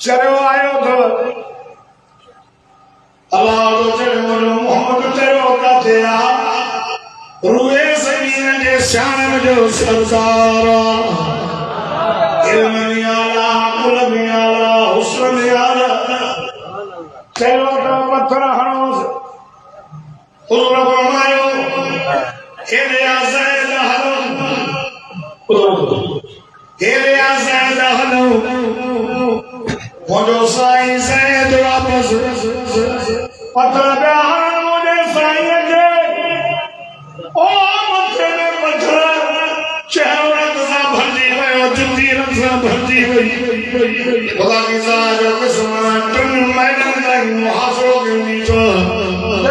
चरियो आयो तो अल्लाह जो चरियो मोहम्मद चरियो काथे आ रूए ज़मीन जे शान जो सरदार इल्म में आला अक़ल में आला हुस्न में आला चरियो तो पत्थर हणो हुज़ूर फरमायो हेले आ ज़ैद हलो हेले आ ज़ैद हलो मुझो साईं ज़ैद वापस पत्थर पे हणन मुझे साईं के ओ मथे में पत्थर चेहरो रत सां भरजी वियो जुती रत सां भरजी वई खुदा की ज़ात जो क़िस्मत टिन महीननि ताईं मुहासिरो कयूं थो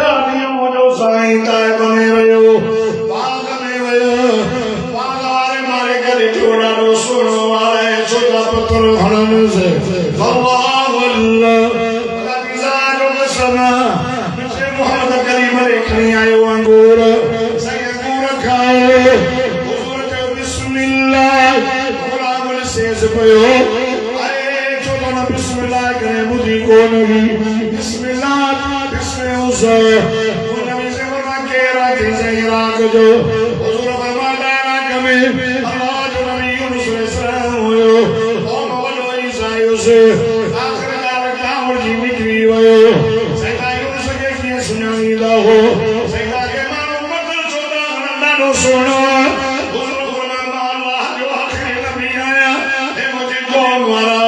ॾह मुझो साईं ताइब में वियो बाग में वियो बाग वारे मारे करे ॾाढो सुहिणो आहे छो त पत्थर हणनि से अल्लाह अल्लाह खुदा की ज़ात जो क़िस्म मुझे मोहम्मद करीम लेखनी आयो अंगूर सही अंगूर खाओ हुज़ूर चयो बिस्मिल्लाह गुलाम सेज पयो अरे छो त न बिस्मिल्लाह करे ॿुधी कोन हुई बिस्मिल्लाह बिस्मिल्लाह उसा नबी से फरमा के राखी से इराक जो हुज़ूर फरमाया इराक में अल्लाह जो नबी यूनुस अलैहिस्सलाम हुयो ओ वॾो ईसाई से आख़िर कावड़ जी निकिरी वियो सैदा यूनुस खे कीअं सुञाणींदा हो सैदा खे माण्हू मदर छो था हणनि ॾाढो सुहिणो हुज़ूर फरमाया अल्लाह जो आख़िरी नबी आया हे मुंहिंजी कौम वारा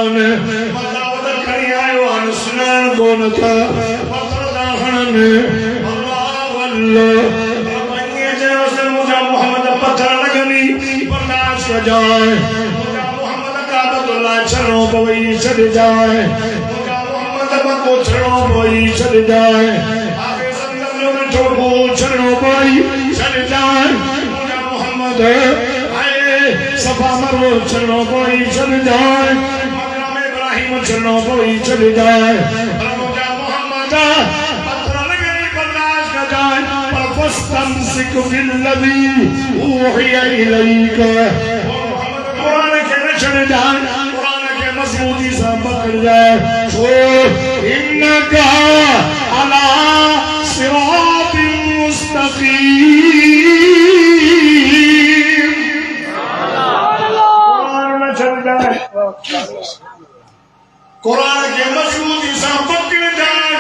मदावत खणी आयो आहे सुञाण कोन था पत्थर था हणनि अल्लाह अल्लाह मुझा मोहम्मद पत्थर लगनी बर्दाश्त कर जाए मुझा मोहम्मद काबतुल्लाह छड़ो पवई छड़ जाए मुझा मोहम्मद मको छड़ो पवई छड़ जाए आगे संगम में ठोको छड़ो पवई छड़ जाए मुझा मोहम्मद आए सफा मरो छड़ो पवई छड़ जाए मकरम इब्राहिम छड़ो पवई छड़ जाए मुझा मोहम्मद فاستمسك بالذي اوحي اليك قرآن के न छड़ जाए कुरान के मजबूती से पकड़ जाए इन्नक अला सिरात मुस्तकीम कुरान न छड़ जाए कुरान के मजबूती से पकड़ जाए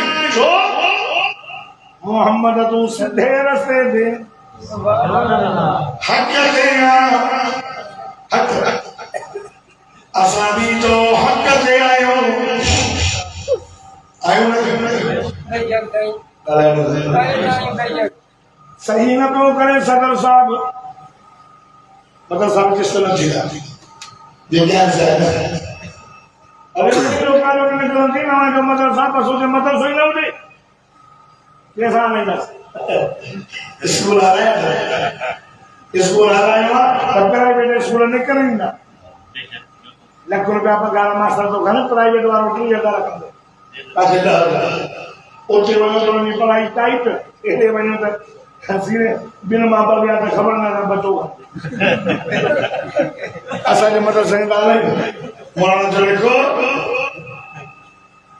मोहम्मद तू सीधे रस्ते दे हक दे हक असां भी तो हक दे आयो सही न तो करे सदर साहब मतलब साहब किस तरह जीता विज्ञान से अरे लोग निकलती ना जो मतलब साहब सोचे मतलब सही ना उठे कैसा नहीं बस स्कूल आ रहा है तब प्राइवेट स्कूल नहीं करेंगे लाख रुपया पगार मास्टर तो घर प्राइवेट वालों की ज्यादा रकम उते वनो तो नहीं पढ़ाई टाइट एते वनो तो सीधे बिन मां बाप या तो खबर ना बचो असा के मतलब सही गाल मौलाना जो लिखो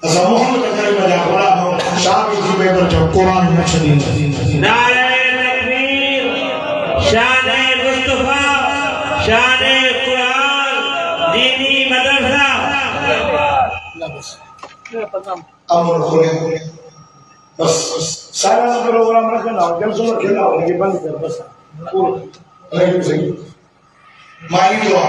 असा मोहम्मद करीम जा गुलाम शाबी जी बेबर जो कुरान न छदी नारे तकबीर शान मुस्तफा शान कुरान दीनी मदरसा अमर खोले बस सारा प्रोग्राम रखना जलसों में खेला ये बंद कर बस पूरा नहीं सही माई दुआ